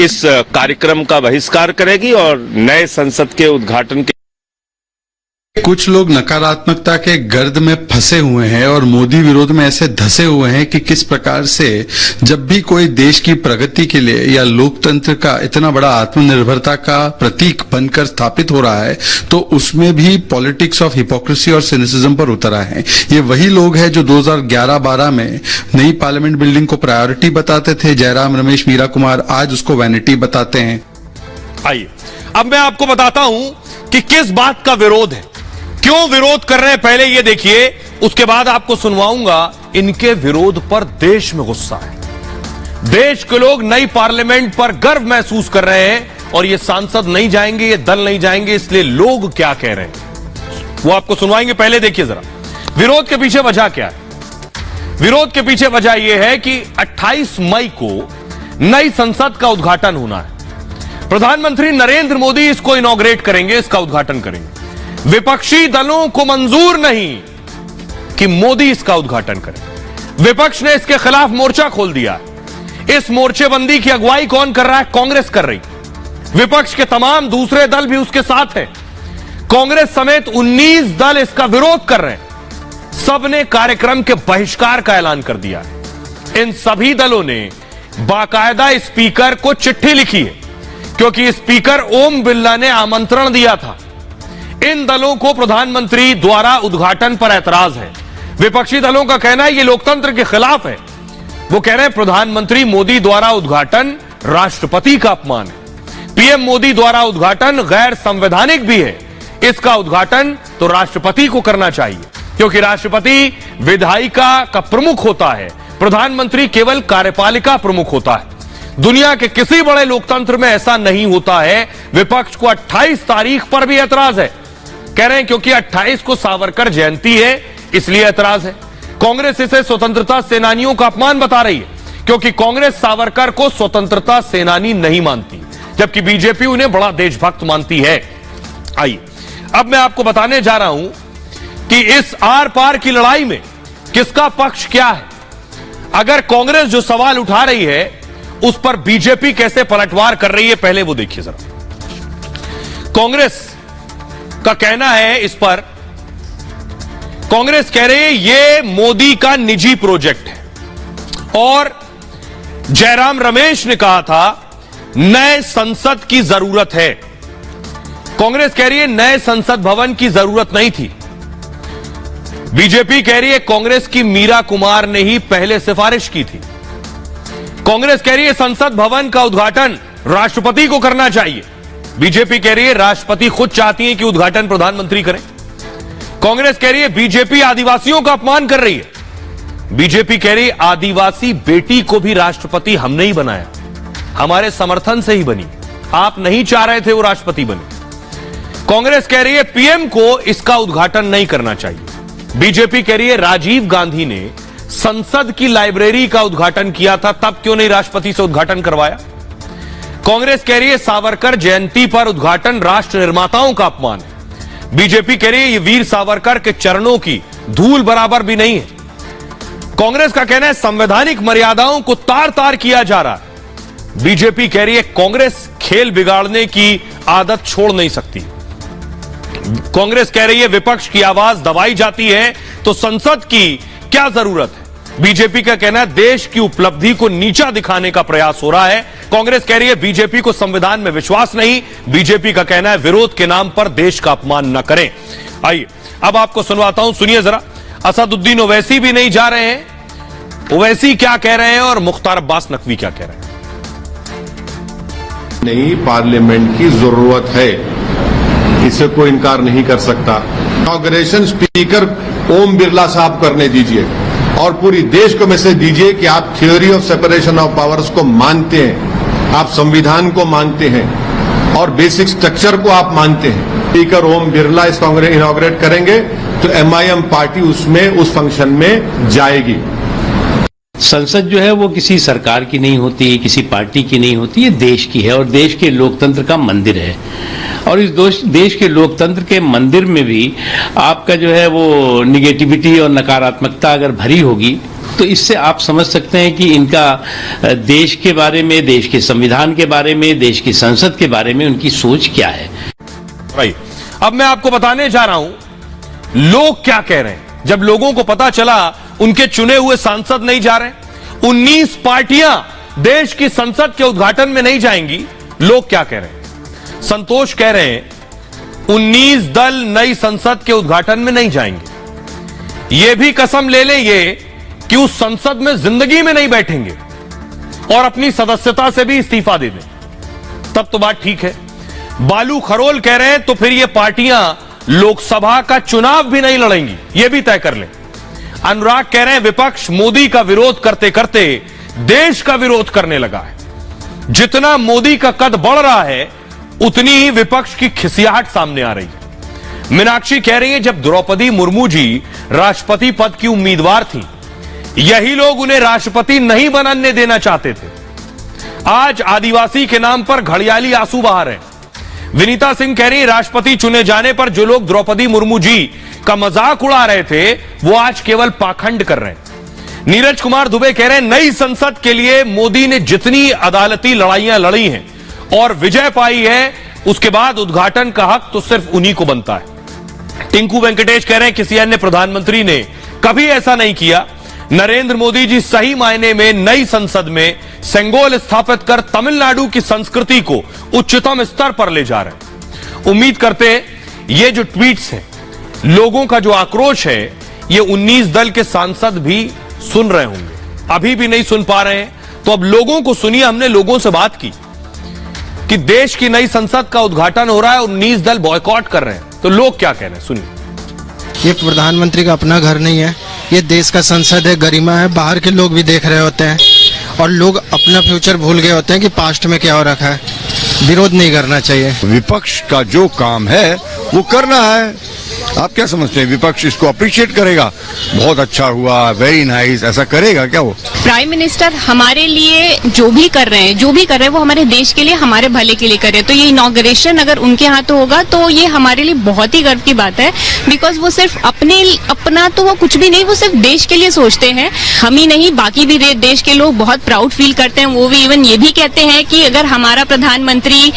इस कार्यक्रम का बहिष्कार करेगी और नए संसद के उद्घाटन के कुछ लोग नकारात्मकता के गर्द में फंसे हुए हैं और मोदी विरोध में ऐसे धसे हुए हैं कि किस प्रकार से जब भी कोई देश की प्रगति के लिए या लोकतंत्र का इतना बड़ा आत्मनिर्भरता का प्रतीक बनकर स्थापित हो रहा है तो उसमें भी पॉलिटिक्स ऑफ हिपोक्रेसी और सिनिसिज्म पर उतर आए हैं। ये वही लोग हैं जो 2011-12 में नई पार्लियामेंट बिल्डिंग को प्रायोरिटी बताते थे, जयराम रमेश, मीरा कुमार, आज उसको वैनिटी बताते हैं। आइए अब मैं आपको बताता हूं कि किस बात का विरोध है, क्यों विरोध कर रहे हैं, पहले ये देखिए, उसके बाद आपको सुनवाऊंगा इनके विरोध पर देश में गुस्सा है। देश के लोग नई पार्लियामेंट पर गर्व महसूस कर रहे हैं और ये सांसद नहीं जाएंगे, ये दल नहीं जाएंगे, इसलिए लोग क्या कह रहे हैं वो आपको सुनवाएंगे। पहले देखिए जरा विरोध के पीछे वजह क्या है। विरोध के पीछे वजह यह है कि 28 मई को नई संसद का उद्घाटन होना है। प्रधानमंत्री नरेंद्र मोदी इसको इनॉग्रेट करेंगे, इसका उद्घाटन करेंगे। विपक्षी दलों को मंजूर नहीं कि मोदी इसका उद्घाटन करें। विपक्ष ने इसके खिलाफ मोर्चा खोल दिया है। इस मोर्चेबंदी की अगुवाई कौन कर रहा है? कांग्रेस कर रही। विपक्ष के तमाम दूसरे दल भी उसके साथ हैं। कांग्रेस समेत 19 दल इसका विरोध कर रहे हैं। सबने कार्यक्रम के बहिष्कार का ऐलान कर दिया है। इन सभी दलों ने बाकायदा स्पीकर को चिट्ठी लिखी है, क्योंकि स्पीकर ओम बिरला ने आमंत्रण दिया था। इन दलों को प्रधानमंत्री द्वारा उद्घाटन पर ऐतराज है। विपक्षी दलों का कहना है ये लोकतंत्र के खिलाफ है। वो कह रहे हैं प्रधानमंत्री मोदी द्वारा उद्घाटन राष्ट्रपति का अपमान है। पीएम मोदी द्वारा उद्घाटन गैर संवैधानिक भी है। इसका उद्घाटन तो राष्ट्रपति को करना चाहिए, क्योंकि राष्ट्रपति विधायिका का प्रमुख होता है, प्रधानमंत्री केवल कार्यपालिका प्रमुख होता है। दुनिया के किसी बड़े लोकतंत्र में ऐसा नहीं होता है। विपक्ष को 28 तारीख पर भी ऐतराज है। कह रहे हैं क्योंकि 28 को सावरकर जयंती है, इसलिए ऐतराज है। कांग्रेस इसे स्वतंत्रता सेनानियों का अपमान बता रही है, क्योंकि कांग्रेस सावरकर को स्वतंत्रता सेनानी नहीं मानती, जबकि बीजेपी उन्हें बड़ा देशभक्त मानती है। आइए अब मैं आपको बताने जा रहा हूं कि इस आर पार की लड़ाई में किसका पक्ष क्या है। अगर कांग्रेस जो सवाल उठा रही है उस पर बीजेपी कैसे पलटवार कर रही है, पहले वो देखिए जरा। कांग्रेस का कहना है इस पर, कांग्रेस कह रही है ये मोदी का निजी प्रोजेक्ट है और जयराम रमेश ने कहा था नए संसद की जरूरत है। कांग्रेस कह रही है नए संसद भवन की जरूरत नहीं थी। बीजेपी कह रही है कांग्रेस की मीरा कुमार ने ही पहले सिफारिश की थी। कांग्रेस कह रही है संसद भवन का उद्घाटन राष्ट्रपति को करना चाहिए। बीजेपी कह रही है राष्ट्रपति खुद चाहती है कि उद्घाटन प्रधानमंत्री करें। कांग्रेस कह रही है बीजेपी आदिवासियों का अपमान कर रही है। बीजेपी कह रही है आदिवासी बेटी को भी राष्ट्रपति हमने ही बनाया, हमारे समर्थन से ही बनी, आप नहीं चाह रहे थे वो राष्ट्रपति बने। कांग्रेस कह रही है पीएम को इसका उद्घाटन नहीं करना चाहिए। बीजेपी कह रही है राजीव गांधी ने संसद की लाइब्रेरी का उद्घाटन किया था, तब क्यों नहीं राष्ट्रपति से उद्घाटन करवाया। कांग्रेस कह रही है सावरकर जयंती पर उद्घाटन राष्ट्र निर्माताओं का अपमान है। बीजेपी कह रही है ये वीर सावरकर के चरणों की धूल बराबर भी नहीं है। कांग्रेस का कहना है संवैधानिक मर्यादाओं को तार तार किया जा रहा है। बीजेपी कह रही है कांग्रेस खेल बिगाड़ने की आदत छोड़ नहीं सकती। कांग्रेस कह रही है विपक्ष की आवाज दबाई जाती है तो संसद की क्या जरूरत है। बीजेपी का कहना है देश की उपलब्धि को नीचा दिखाने का प्रयास हो रहा है। कांग्रेस कह रही है बीजेपी को संविधान में विश्वास नहीं। बीजेपी का कहना है विरोध के नाम पर देश का अपमान न करें। आइए अब आपको सुनवाता हूं, सुनिए जरा। असदुद्दीन ओवैसी भी नहीं जा रहे हैं। ओवैसी क्या कह रहे हैं और मुख्तार अब्बास नकवी क्या कह रहे हैं। नई पार्लियामेंट की जरूरत है, इसे कोई इनकार नहीं कर सकता। इनॉग्रेशन स्पीकर ओम बिरला साहब करने दीजिए और पूरी देश को मैसेज दीजिए कि आप theory of separation of powers को मानते हैं, आप संविधान को मानते हैं और बेसिक स्ट्रक्चर को आप मानते हैं। स्पीकर ओम बिरला इस कांग्रेस इनॉग्रेट करेंगे तो एमआईएम पार्टी उसमें उस फंक्शन में जाएगी। संसद जो है वो किसी सरकार की नहीं होती, किसी पार्टी की नहीं होती, ये देश की है और देश के लोकतंत्र का मंदिर है। और इस देश के लोकतंत्र के मंदिर में भी आपका जो है वो निगेटिविटी और नकारात्मकता अगर भरी होगी तो इससे आप समझ सकते हैं कि इनका देश के बारे में, देश के संविधान के बारे में, देश की संसद के बारे में उनकी सोच क्या है। अब मैं आपको बताने जा रहा हूं लोग क्या कह रहे हैं। जब लोगों को पता चला उनके चुने हुए सांसद नहीं जा रहे, 19 पार्टियां देश की संसद के उद्घाटन में नहीं जाएंगी, लोग क्या कह रहे हैं। संतोष कह रहे हैं 19 दल नई संसद के उद्घाटन में नहीं जाएंगे। यह भी कसम ले लें ये कि उस संसद में जिंदगी में नहीं बैठेंगे और अपनी सदस्यता से भी इस्तीफा दे दें, तब तो बात ठीक है। बालू खरोल कह रहे हैं तो फिर ये पार्टियां लोकसभा का चुनाव भी नहीं लड़ेंगी, यह भी तय कर लें। अनुराग कह रहे हैं विपक्ष मोदी का विरोध करते करते देश का विरोध करने लगा है। जितना मोदी का कद बढ़ रहा है उतनी ही विपक्ष की खिसियाहट सामने आ रही है। मीनाक्षी कह रही है जब द्रौपदी मुर्मू जी राष्ट्रपति पद की उम्मीदवार थी, यही लोग उन्हें राष्ट्रपति नहीं बनने देना चाहते थे। आज आदिवासी के नाम पर घड़ियाली आंसू बहा रहे हैं। विनीता सिंह कह रही है राष्ट्रपति चुने जाने पर जो लोग द्रौपदी मुर्मू जी का मजाक उड़ा रहे थे वो आज केवल पाखंड कर रहे हैं। नीरज कुमार दुबे कह रहे हैं नई संसद के लिए मोदी ने जितनी अदालती लड़ाइयां लड़ी हैं और विजय पाई है, उसके बाद उद्घाटन का हक तो सिर्फ उन्हीं को बनता है। टिंकू वेंकटेश कह रहे हैं किसी अन्य प्रधानमंत्री ने कभी ऐसा नहीं किया। नरेंद्र मोदी जी सही मायने में नई संसद में सेंगोल स्थापित कर तमिलनाडु की संस्कृति को उच्चतम स्तर पर ले जा रहे हैं। उम्मीद करते हैं ये जो ट्वीट्स हैं, लोगों का जो आक्रोश है, ये 19 दल के सांसद भी सुन रहे होंगे। अभी भी नहीं सुन पा रहे हैं तो अब लोगों को सुनिए। हमने लोगों से बात की कि देश की नई संसद का उद्घाटन हो रहा है और 19 दल बॉयकॉट कर रहे हैं, तो लोग क्या कह रहे हैं सुनिए। ये प्रधानमंत्री का अपना घर नहीं है, ये देश का संसद है, गरिमा है। बाहर के लोग भी देख रहे होते हैं और लोग अपना फ्यूचर भूल गए होते हैं कि पास्ट में क्या हो रखा है। विरोध नहीं करना चाहिए। विपक्ष का जो काम है वो करना है। आप क्या समझते हैं विपक्ष इसको अप्रिशिएट करेगा? बहुत अच्छा हुआ, वेरी नाइस, ऐसा करेगा क्या वो? प्राइम मिनिस्टर हमारे लिए जो भी कर रहे हैं वो हमारे देश के लिए, हमारे भले के लिए कर रहे हैं। तो ये इनॉग्रेशन अगर उनके हाथों होगा तो ये हमारे लिए बहुत ही गर्व की बात है, बिकॉज वो सिर्फ अपना तो वो कुछ भी नहीं, वो सिर्फ देश के लिए सोचते हैं। हम ही नहीं, बाकी भी देश के लोग बहुत प्राउड फील करते हैं। वो भी इवन ये भी कहते हैं कि अगर हमारा प्रधानमंत्री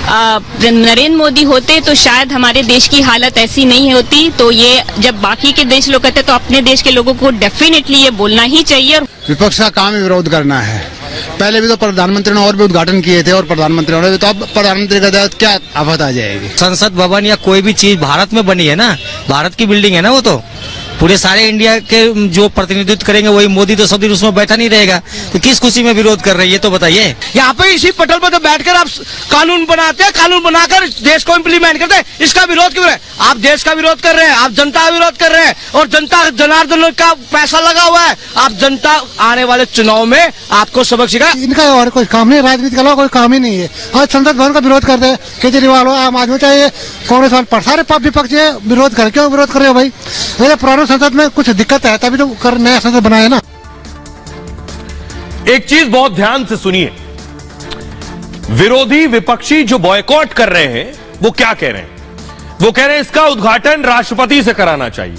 नरेंद्र मोदी होते तो शायद हमारे देश की हालत ऐसी नहीं होती। तो ये जब बाकी के देश लोग कहते हैं तो अपने देश के लोगों को डेफिनेटली ये बोलना ही चाहिए। विपक्ष का काम ही विरोध करना है। पहले भी तो प्रधानमंत्री ने और भी उद्घाटन किए थे और प्रधानमंत्री ने भी, तो अब प्रधानमंत्री का क्या आफत आ जाएगी। संसद भवन या कोई भी चीज भारत में बनी है ना, भारत की बिल्डिंग है ना, वो तो पूरे सारे इंडिया के जो प्रतिनिधित्व करेंगे वही। मोदी तो सब दिन उसमें बैठा नहीं रहेगा, तो किस खुशी में विरोध कर रही है तो बताइए। यहाँ पे इसी पटल पर तो बैठकर आप कानून बनाते हैं, कानून बनाकर देश को इम्प्लीमेंट करते हैं। इसका विरोध क्यों है? आप देश का विरोध कर रहे हैं, आप जनता का विरोध कर रहे हैं, और जनता जनार्दन का पैसा लगा हुआ है। आप जनता आने वाले चुनाव में आपको सबक सिखा। इनका और कोई काम नहीं, राजनीति का कोई काम ही नहीं है। आज संसद भवन का विरोध करते हैं, केजरीवाल हो, आम आदमी चाहिए, कांग्रेस वाले, सारे विपक्ष विरोध कर, क्यों विरोध कर रहे हो भाई? पुराने संसद में कुछ दिक्कत है तभी तो नया संसद बनाया ना। एक चीज बहुत ध्यान से सुनिए, विरोधी विपक्षी जो बॉयकॉट कर रहे हैं वो क्या कह रहे हैं? वो कह रहे हैं इसका उद्घाटन राष्ट्रपति से कराना चाहिए,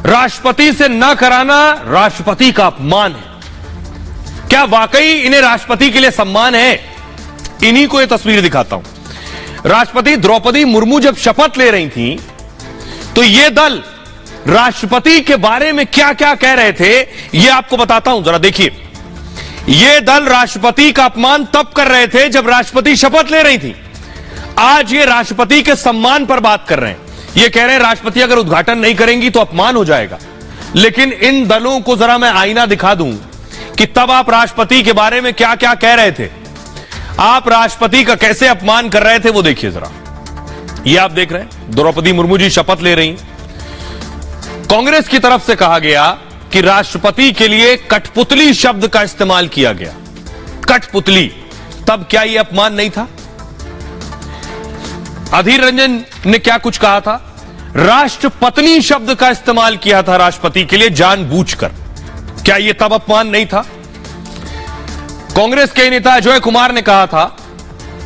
राष्ट्रपति से न कराना राष्ट्रपति का अपमान है। क्या वाकई इन्हें राष्ट्रपति के लिए सम्मान है? इन्हीं को यह तस्वीर दिखाता हूं। राष्ट्रपति द्रौपदी मुर्मू जब शपथ ले रही थी तो यह दल राष्ट्रपति के बारे में क्या क्या कह रहे थे यह आपको बताता हूं, जरा देखिए। यह दल राष्ट्रपति का अपमान तब कर रहे थे जब राष्ट्रपति शपथ ले रही थी। आज ये राष्ट्रपति के सम्मान पर बात कर रहे हैं। ये कह रहे हैं राष्ट्रपति अगर उद्घाटन नहीं करेंगी तो अपमान हो जाएगा। लेकिन इन दलों को जरा मैं आईना दिखा दूं कि तब आप राष्ट्रपति के बारे में क्या क्या कह रहे थे, आप राष्ट्रपति का कैसे अपमान कर रहे थे, वो देखिए जरा। ये आप देख रहे हैं द्रौपदी मुर्मू जी शपथ ले रही हैं। कांग्रेस की तरफ से कहा गया कि राष्ट्रपति के लिए कठपुतली शब्द का इस्तेमाल किया गया। कठपुतली, तब क्या यह अपमान नहीं था? अधीर रंजन ने क्या कुछ कहा था? राष्ट्रपत्नी शब्द का इस्तेमाल किया था राष्ट्रपति के लिए जानबूझकर। क्या यह तब अपमान नहीं था? कांग्रेस के नेता अजय कुमार ने कहा था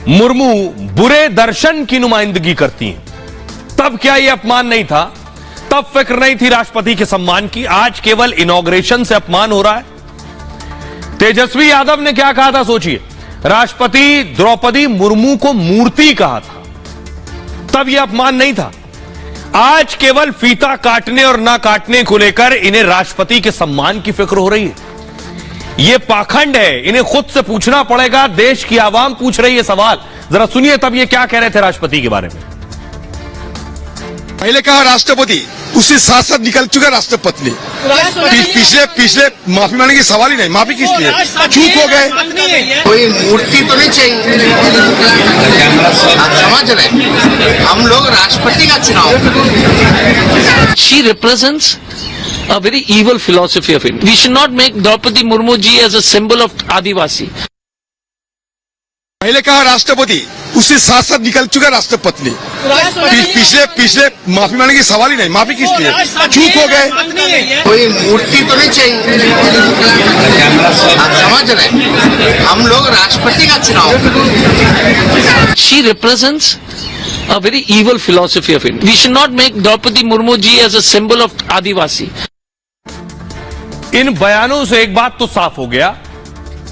मुर्मू बुरे दर्शन की नुमाइंदगी करती हैं। तब क्या यह अपमान नहीं था? तब फिक्र नहीं थी राष्ट्रपति के सम्मान की। आज केवल इनॉग्रेशन से अपमान हो रहा है। तेजस्वी यादव ने क्या कहा था सोचिए, राष्ट्रपति द्रौपदी मुर्मू को मूर्ति कहा था, तब यह अपमान नहीं था। आज केवल फीता काटने और ना काटने को लेकर इन्हें राष्ट्रपति के सम्मान की फिक्र हो रही है। यह पाखंड है, इन्हें खुद से पूछना पड़ेगा। देश की आवाम पूछ रही है सवाल, जरा सुनिए तब ये क्या कह रहे थे राष्ट्रपति के बारे में। पहले कहा राष्ट्रपति, उससे साथ साथ निकल चुका राष्ट्रपति। पिछले माफी मांगने की सवाल ही नहीं, माफी किस लिए? चूक हो गए। कोई मूर्ति तो नहीं चाहिए, आप समझ रहे? हम लोग राष्ट्रपति का चुनाव। She represents a very evil philosophy of India. We should not make Draupadi Murmu ji as a symbol of Adivasi. पहले कहा राष्ट्रपति, उससे साथ साथ निकल चुका राष्ट्रपति। पिछले माफी मांगने की सवाल ही नहीं, माफी किस लिए? चूक हो गए। कोई मूर्ति तो नहीं चाहिए, आप समझ रहे? हम लोग राष्ट्रपति का चुनाव। She represents a very evil philosophy of India. We should not make Draupadi Murmu ji as a symbol of Adivasi. इन बयानों से एक बात तो साफ हो गया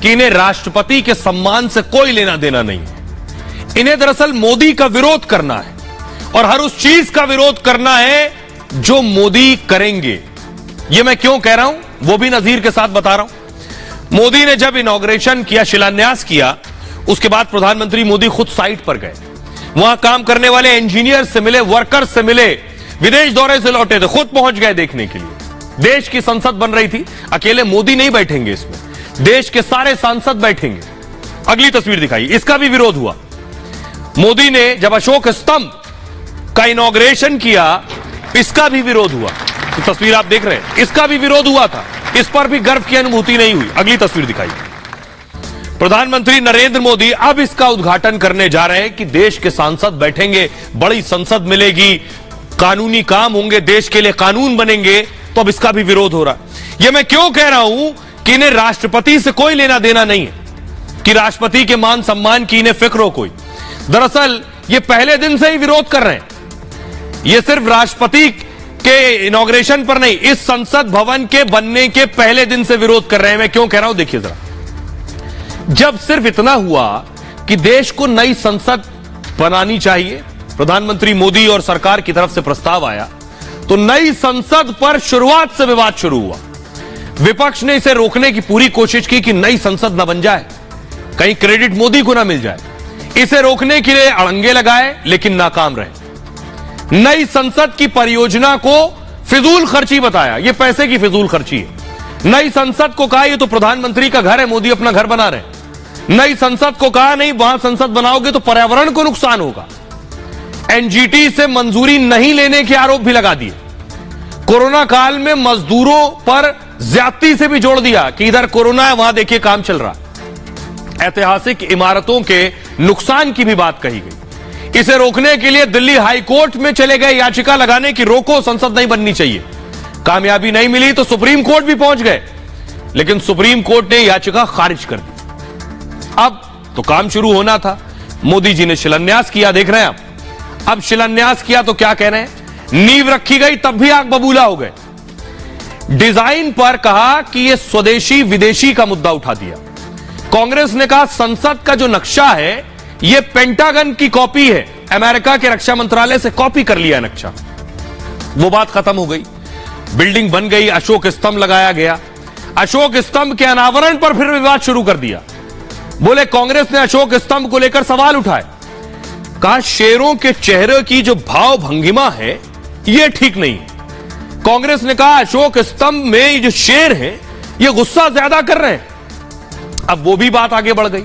कि इन्हें राष्ट्रपति के सम्मान से कोई लेना देना नहीं है। इन्हें दरअसल मोदी का विरोध करना है और हर उस चीज का विरोध करना है जो मोदी करेंगे। यह मैं क्यों कह रहा हूं वो भी नजीर के साथ बता रहा हूं। मोदी ने जब इनॉग्रेशन किया, शिलान्यास किया, उसके बाद प्रधानमंत्री मोदी खुद साइट पर गए, वहां काम करने वाले इंजीनियर से मिले, वर्कर्स से मिले, विदेश दौरे से लौटे थे, खुद पहुंच गए देखने के लिए। देश की संसद बन रही थी, अकेले मोदी नहीं बैठेंगे इसमें, देश के सारे सांसद बैठेंगे। अगली तस्वीर दिखाई, इसका भी विरोध हुआ। मोदी ने जब अशोक स्तंभ का इनॉग्रेशन किया, इसका भी विरोध हुआ। तो तस्वीर आप देख रहे हैं, इसका भी विरोध हुआ था, इस पर भी गर्व की अनुभूति नहीं हुई। अगली तस्वीर दिखाई, प्रधानमंत्री नरेंद्र मोदी अब इसका उद्घाटन करने जा रहे हैं कि देश के सांसद बैठेंगे, बड़ी संसद मिलेगी, कानूनी काम होंगे, देश के लिए कानून बनेंगे, तो अब इसका भी विरोध हो रहा है। यह मैं क्यों कह रहा हूं कि इन्हें राष्ट्रपति से कोई लेना देना नहीं है, कि राष्ट्रपति के मान सम्मान की इन्हें फिक्र हो कोई। दरअसल ये पहले दिन से ही विरोध कर रहे हैं। ये सिर्फ राष्ट्रपति के इनॉग्रेशन पर नहीं, इस संसद भवन के बनने के पहले दिन से विरोध कर रहे हैं। मैं क्यों कह रहा हूं, देखिए जरा। जब सिर्फ इतना हुआ कि देश को नई संसद बनानी चाहिए, प्रधानमंत्री मोदी और सरकार की तरफ से प्रस्ताव आया, तो नई संसद पर शुरुआत से विवाद शुरू हुआ। विपक्ष ने इसे रोकने की पूरी कोशिश की कि नई संसद न बन जाए, कहीं क्रेडिट मोदी को ना मिल जाए। इसे रोकने के लिए अड़ंगे लगाए, लेकिन नाकाम रहे। नई संसद की परियोजना को फिजूल खर्ची बताया, यह पैसे की फिजूल खर्ची है। नई संसद को कहा यह तो प्रधानमंत्री का घर है, मोदी अपना घर बना रहे हैं। नई संसद को कहा नहीं, वहां संसद बनाओगे तो पर्यावरण को नुकसान होगा। एनजीटी से मंजूरी नहीं लेने के आरोप भी लगा दिए। कोरोना काल में मजदूरों पर ज्यादती से भी जोड़ दिया कि इधर कोरोना है, वहां देखिए काम चल रहा है। ऐतिहासिक इमारतों के नुकसान की भी बात कही गई। इसे रोकने के लिए दिल्ली हाई कोर्ट में चले गए याचिका लगाने की रोको, संसद नहीं बननी चाहिए। कामयाबी नहीं मिली तो सुप्रीम कोर्ट भी पहुंच गए, लेकिन सुप्रीम कोर्ट ने याचिका खारिज कर दी। अब तो काम शुरू होना था। मोदी जी ने शिलान्यास किया, देख रहे हैं आप। अब शिलान्यास किया तो क्या कह रहे हैं, नींव रखी गई तब भी आग बबूला हो गए। डिजाइन पर कहा कि यह स्वदेशी विदेशी का मुद्दा उठा दिया। कांग्रेस ने कहा संसद का जो नक्शा है यह पेंटागन की कॉपी है, अमेरिका के रक्षा मंत्रालय से कॉपी कर लिया नक्शा। वो बात खत्म हो गई, बिल्डिंग बन गई, अशोक स्तंभ लगाया गया। अशोक स्तंभ के अनावरण पर फिर विवाद शुरू कर दिया। बोले कांग्रेस ने अशोक स्तंभ को लेकर सवाल उठाए। कहा शेरों के चेहरे की जो भाव भंगिमा है यह ठीक नहीं है। कांग्रेस ने कहा अशोक स्तंभ में ये जो शेर हैं ये गुस्सा ज्यादा कर रहे हैं। अब वो भी बात आगे बढ़ गई।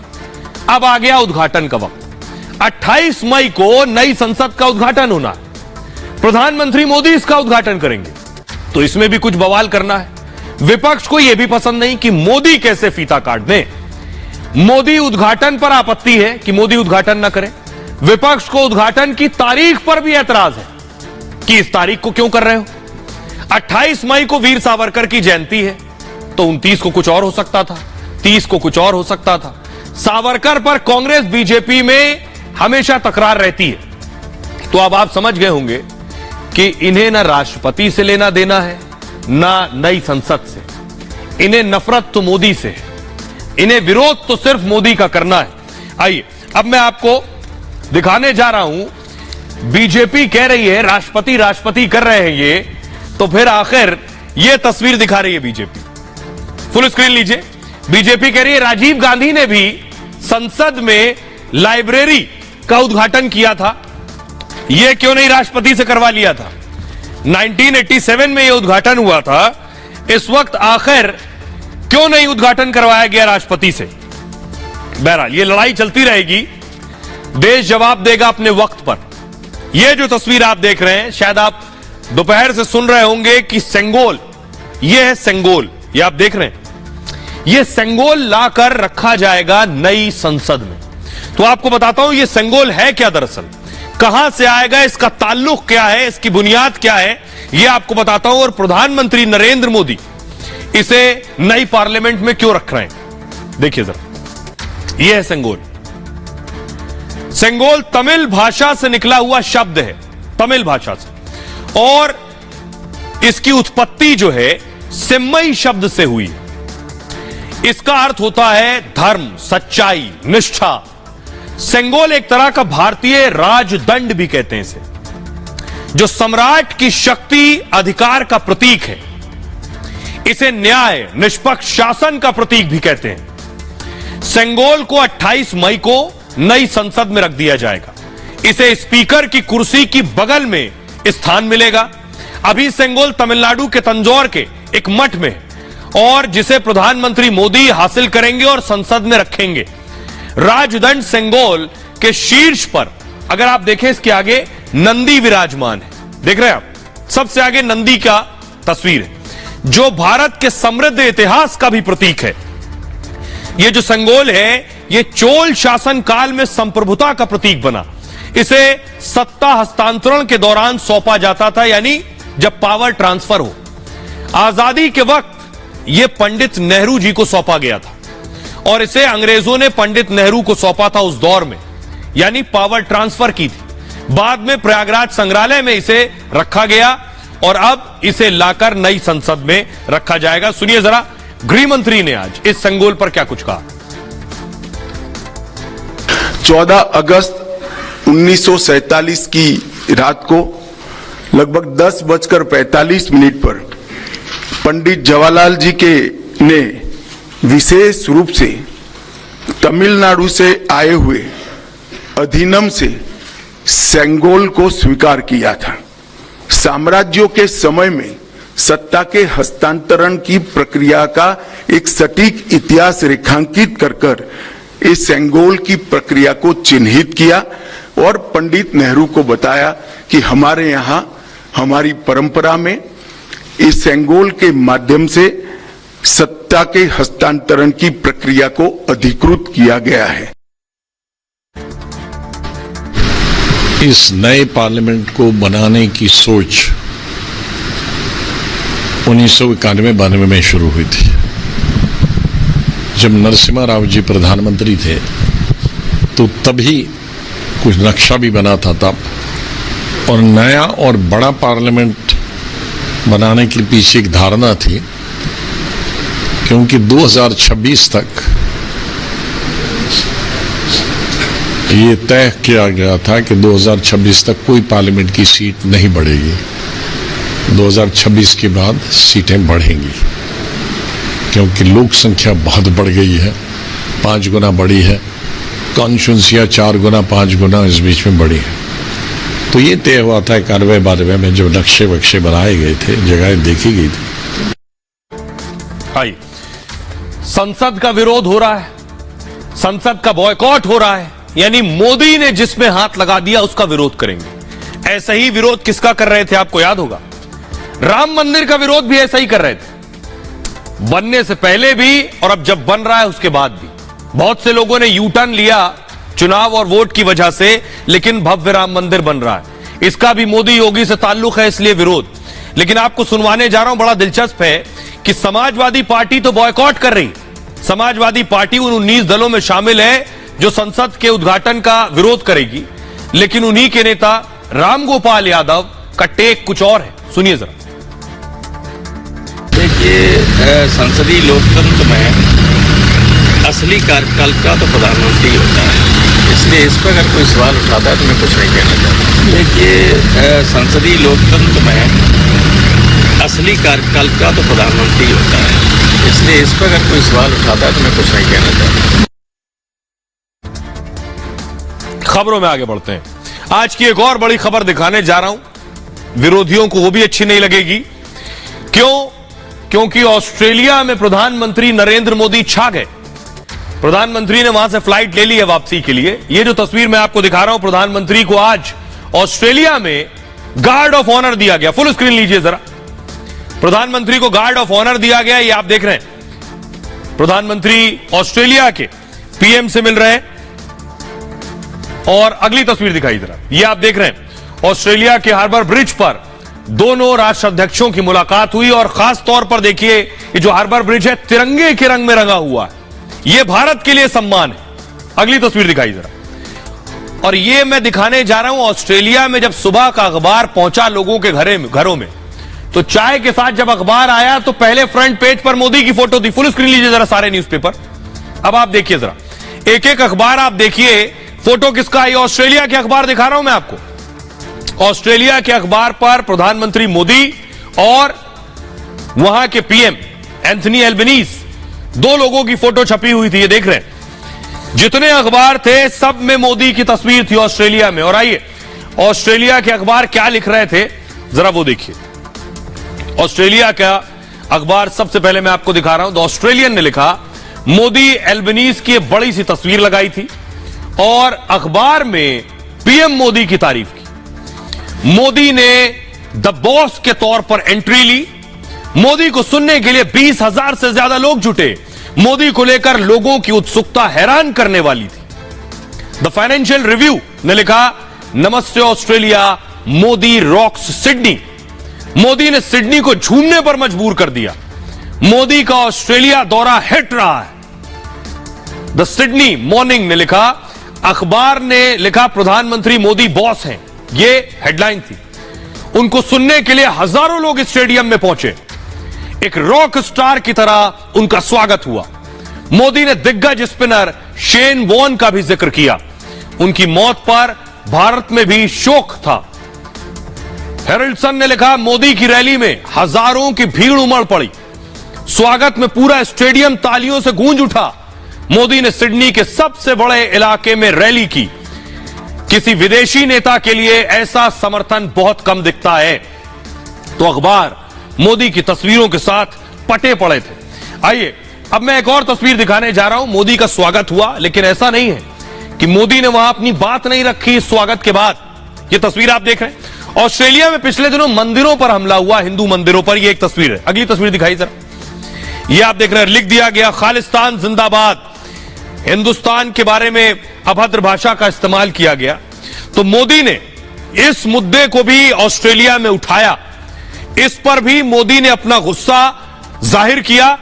अब आ गया उद्घाटन का वक्त। 28 मई को नई संसद का उद्घाटन होना है। प्रधानमंत्री मोदी इसका उद्घाटन करेंगे, तो इसमें भी कुछ बवाल करना है। विपक्ष को यह भी पसंद नहीं कि मोदी कैसे फीता काट दें। मोदी उद्घाटन पर आपत्ति है कि मोदी उद्घाटन ना करें। विपक्ष को उद्घाटन की तारीख पर भी एतराज है कि इस तारीख को क्यों कर रहे हो। 28 मई को वीर सावरकर की जयंती है, तो 29 को कुछ और हो सकता था, 30 को कुछ और हो सकता था। सावरकर पर कांग्रेस बीजेपी में हमेशा तकरार रहती है। तो अब आप समझ गए होंगे कि इन्हें ना राष्ट्रपति से लेना देना है, ना नई संसद से। इन्हें नफरत तो मोदी से है, इन्हें विरोध तो सिर्फ मोदी का करना है। आइए अब मैं आपको दिखाने जा रहा हूं। बीजेपी कह रही है राष्ट्रपति राष्ट्रपति कर रहे हैं ये, तो फिर आखिर ये तस्वीर दिखा रही है बीजेपी। फुल स्क्रीन लीजिए। बीजेपी कह रही है राजीव गांधी ने भी संसद में लाइब्रेरी का उद्घाटन किया था, यह क्यों नहीं राष्ट्रपति से करवा लिया था। 1987 में यह उद्घाटन हुआ था, इस वक्त आखिर क्यों नहीं उद्घाटन करवाया गया राष्ट्रपति से। बहरहाल ये लड़ाई चलती रहेगी, देश जवाब देगा अपने वक्त पर। यह जो तस्वीर आप देख रहे हैं, शायद आप दोपहर से सुन रहे होंगे कि सेंगोल, यह है सेंगोल, ये आप देख रहे हैं, यह सेंगोल लाकर रखा जाएगा नई संसद में। तो आपको बताता हूं यह सेंगोल है क्या, दरअसल कहां से आएगा, इसका ताल्लुक क्या है, इसकी बुनियाद क्या है, यह आपको बताता हूं। और प्रधानमंत्री नरेंद्र मोदी इसे नई पार्लियामेंट में क्यों रख रहे हैं, देखिए जरा। यह है सेंगोल। सेंगोल तमिल भाषा से निकला हुआ शब्द है, तमिल भाषा से, और इसकी उत्पत्ति जो है सेम्मई शब्द से हुई है। इसका अर्थ होता है धर्म, सच्चाई, निष्ठा। सेंगोल एक तरह का भारतीय राजदंड भी कहते हैं इसे, जो सम्राट की शक्ति अधिकार का प्रतीक है। इसे न्याय, निष्पक्ष शासन का प्रतीक भी कहते हैं। सेंगोल को 28 मई को नई संसद में रख दिया जाएगा। इसे स्पीकर की कुर्सी की बगल में स्थान मिलेगा। अभी सेंगोल तमिलनाडु के तंजौर के एक मठ में, और जिसे प्रधानमंत्री मोदी हासिल करेंगे और संसद में रखेंगे। राजदंड सेंगोल के शीर्ष पर अगर आप देखें, इसके आगे नंदी विराजमान है, देख रहे हैं आप, सबसे आगे नंदी का तस्वीर है, जो भारत के समृद्ध इतिहास का भी प्रतीक है। यह जो सेंगोल है, यह चोल शासन काल में संप्रभुता का प्रतीक बना। इसे सत्ता हस्तांतरण के दौरान सौंपा जाता था, यानी जब पावर ट्रांसफर हो। आजादी के वक्त यह पंडित नेहरू जी को सौंपा गया था और इसे अंग्रेजों ने पंडित नेहरू को सौंपा था उस दौर में, यानी पावर ट्रांसफर की थी। बाद में प्रयागराज संग्रहालय में इसे रखा गया और अब इसे लाकर नई संसद में रखा जाएगा। सुनिए जरा गृह मंत्री ने आज इस संगोल पर क्या कुछ कहा। 14 अगस्त 1947 की रात को लगभग 10:45 पर पंडित जवाहरलाल जी ने विशेष रूप से तमिलनाडु से आए हुए अधिनियम से सेंगोल को स्वीकार किया था। साम्राज्यों के समय में सत्ता के हस्तांतरण की प्रक्रिया का एक सटीक इतिहास रेखांकित कर इस सेंगोल की प्रक्रिया को चिन्हित किया और पंडित नेहरू को बताया कि हमारे यहां हमारी परंपरा में इस सेंगोल के माध्यम से सत्ता के हस्तांतरण की प्रक्रिया को अधिकृत किया गया है। इस नए पार्लियामेंट को बनाने की सोच 1991-92 में शुरू हुई थी, जब नरसिम्हा राव जी प्रधानमंत्री थे। तो तभी कुछ नक्शा भी बना था तब, और नया और बड़ा पार्लियामेंट बनाने के पीछे एक धारणा थी, क्योंकि 2026 तक ये तय किया गया था कि 2026 तक कोई पार्लियामेंट की सीट नहीं बढ़ेगी। 2026 के बाद सीटें बढ़ेंगी, क्योंकि लोक संख्या बहुत बढ़ गई है, 5 गुना बढ़ी है, कॉन्स्टिट्यूंसियां 4 गुना 5 गुना इस बीच में बढ़ी है। तो ये तय हुआ था 91-92 में, जब नक्शे वक्शे बनाए गए थे, जगह देखी गई थी। आइए, संसद का विरोध हो रहा है, संसद का बॉयकॉट हो रहा है, यानी मोदी ने जिसमें हाथ लगा दिया उसका विरोध करेंगे। ऐसा ही विरोध किसका कर रहे थे आपको याद होगा, राम मंदिर का विरोध भी ऐसा ही कर रहे थे, बनने से पहले भी और अब जब बन रहा है उसके बाद भी। बहुत से लोगों ने यू टर्न लिया चुनाव और वोट की वजह से, लेकिन भव्य राम मंदिर बन रहा है, इसका भी मोदी योगी से ताल्लुक है, इसलिए विरोध। लेकिन आपको सुनवाने जा रहा हूं, बड़ा दिलचस्प है कि समाजवादी पार्टी तो बॉयकॉट कर रही, समाजवादी पार्टी उन 19 दलों में शामिल है जो संसद के उद्घाटन का विरोध करेगी, लेकिन उन्हीं के नेता रामगोपाल यादव का टेक कुछ और है। सुनिए जरा। देखिए, संसदीय लोकतंत्र में असली कार्यकाल का तो प्रधानमंत्री होता है, इसलिए इस पर अगर कोई सवाल उठाता है तो मैं कुछ नहीं कहना चाहता। देखिए, संसदीय लोकतंत्र में असली कार्यकाल का तो प्रधानमंत्री होता है, इसलिए इस पर अगर कोई सवाल उठाता है तो मैं कुछ नहीं कहना चाहता। खबरों में आगे बढ़ते हैं। आज की एक और बड़ी खबर दिखाने जा रहा हूं, विरोधियों को वो भी अच्छी नहीं लगेगी। क्यों? क्योंकि ऑस्ट्रेलिया में प्रधानमंत्री नरेंद्र मोदी छा गए। प्रधानमंत्री ने वहां से फ्लाइट ले ली है वापसी के लिए। ये जो तस्वीर मैं आपको दिखा रहा हूं, प्रधानमंत्री को आज ऑस्ट्रेलिया में गार्ड ऑफ ऑनर दिया गया। फुल स्क्रीन लीजिए जरा। प्रधानमंत्री को गार्ड ऑफ ऑनर दिया गया, ये आप देख रहे हैं। प्रधानमंत्री ऑस्ट्रेलिया के पीएम से मिल रहे हैं और अगली तस्वीर दिखाई जरा, ये आप देख रहे हैं ऑस्ट्रेलिया के हार्बर ब्रिज पर दोनों राष्ट्राध्यक्षों की मुलाकात हुई। और खास तौर पर देखिए, ये जो हार्बर ब्रिज है तिरंगे के रंग में रंगा हुआ है, ये भारत के लिए सम्मान है। अगली तस्वीर दिखाई जरा। और ये मैं दिखाने जा रहा हूं, ऑस्ट्रेलिया में जब सुबह का अखबार पहुंचा लोगों के घरों में, तो चाय के साथ जब अखबार आया तो पहले फ्रंट पेज पर मोदी की फोटो थी। फुल स्क्रीन लीजिए जरा सारे न्यूज़पेपर। अब आप देखिए जरा, एक एक अखबार आप देखिए, फोटो किसका आई। ऑस्ट्रेलिया के अखबार दिखा रहा हूं मैं आपको। ऑस्ट्रेलिया के अखबार पर प्रधानमंत्री मोदी और वहां के पीएम एंथनी एल्बनीज, दो लोगों की फोटो छपी हुई थी, ये देख रहे हैं। जितने अखबार थे सब में मोदी की तस्वीर थी ऑस्ट्रेलिया में। और आइए, ऑस्ट्रेलिया के अखबार क्या लिख रहे थे जरा वो देखिए। ऑस्ट्रेलिया का अखबार सबसे पहले मैं आपको दिखा रहा हूं। द ऑस्ट्रेलियन ने लिखा, मोदी एल्बनीज की बड़ी सी तस्वीर लगाई थी और अखबार में पीएम मोदी की तारीफ की। मोदी ने द बॉस के तौर पर एंट्री ली। मोदी को सुनने के लिए 20,000 से ज्यादा लोग जुटे। मोदी को लेकर लोगों की उत्सुकता हैरान करने वाली थी। द फाइनेंशियल रिव्यू ने लिखा, नमस्ते Australia, Modi rocks Sydney. Modi ने सिडनी को झूमने पर मजबूर कर दिया। मोदी का ऑस्ट्रेलिया दौरा हिट रहा है। द सिडनी मॉर्निंग ने लिखा, अखबार ने लिखा प्रधानमंत्री मोदी बॉस हैं, ये हेडलाइन थी। उनको सुनने के लिए हजारों लोग स्टेडियम में पहुंचे। एक रॉक स्टार की तरह उनका स्वागत हुआ। मोदी ने दिग्गज स्पिनर शेन वॉर्न का भी जिक्र किया। उनकी मौत पर भारत में भी शोक था। हेरल्ड सन ने लिखा, मोदी की रैली में हजारों की भीड़ उमड़ पड़ी। स्वागत में पूरा स्टेडियम तालियों से गूंज उठा। मोदी ने सिडनी के सबसे बड़े इलाके में रैली की। किसी विदेशी नेता के लिए ऐसा समर्थन बहुत कम दिखता है। तो अखबार मोदी की तस्वीरों के साथ पटे पड़े थे। आइए अब मैं एक और तस्वीर दिखाने जा रहा हूं। मोदी का स्वागत हुआ, लेकिन ऐसा नहीं है कि मोदी ने वहां अपनी बात नहीं रखी स्वागत के बाद। यह तस्वीर आप देख रहे हैं, ऑस्ट्रेलिया में पिछले दिनों मंदिरों पर हमला हुआ, हिंदू मंदिरों पर। यह एक तस्वीर है। अगली तस्वीर दिखाई जरा। यह आप देख रहे हैं, लिख दिया गया खालिस्तान जिंदाबाद। हिंदुस्तान के बारे में अभद्र भाषा का इस्तेमाल किया गया। तो मोदी ने इस मुद्दे को भी ऑस्ट्रेलिया में उठाया। इस पर भी मोदी ने अपना गुस्सा जाहिर किया।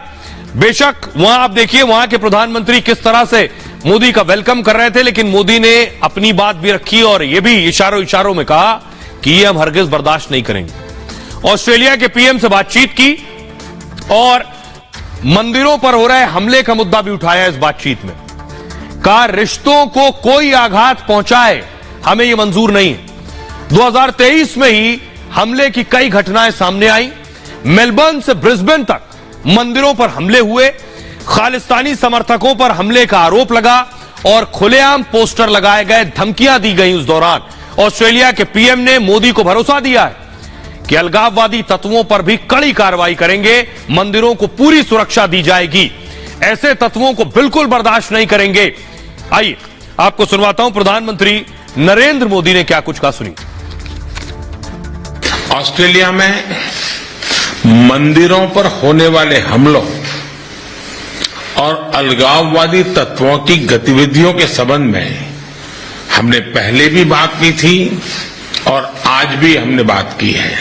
बेशक वहां आप देखिए, वहां के प्रधानमंत्री किस तरह से मोदी का वेलकम कर रहे थे, लेकिन मोदी ने अपनी बात भी रखी और यह भी इशारों इशारों में कहा कि यह हम हरगिज बर्दाश्त नहीं करेंगे। ऑस्ट्रेलिया के पीएम से बातचीत की और मंदिरों पर हो रहे हमले का मुद्दा भी उठाया इस बातचीत में। कहा, रिश्तों को कोई आघात पहुंचाए हमें यह मंजूर नहीं है। 2023 में ही हमले की कई घटनाएं सामने आई। मेलबर्न से ब्रिस्बेन तक मंदिरों पर हमले हुए, खालिस्तानी समर्थकों पर हमले का आरोप लगा और खुलेआम पोस्टर लगाए गए, धमकियां दी गई। उस दौरान ऑस्ट्रेलिया के पीएम ने मोदी को भरोसा दिया है कि अलगाववादी तत्वों पर भी कड़ी कार्रवाई करेंगे, मंदिरों को पूरी सुरक्षा दी जाएगी, ऐसे तत्वों को बिल्कुल बर्दाश्त नहीं करेंगे। आइए आपको सुनवाता हूं प्रधानमंत्री नरेंद्र मोदी ने क्या कुछ कहा, सुनिए। ऑस्ट्रेलिया में मंदिरों पर होने वाले हमलों और अलगाववादी तत्वों की गतिविधियों के संबंध में हमने पहले भी बात की थी और आज भी हमने बात की है।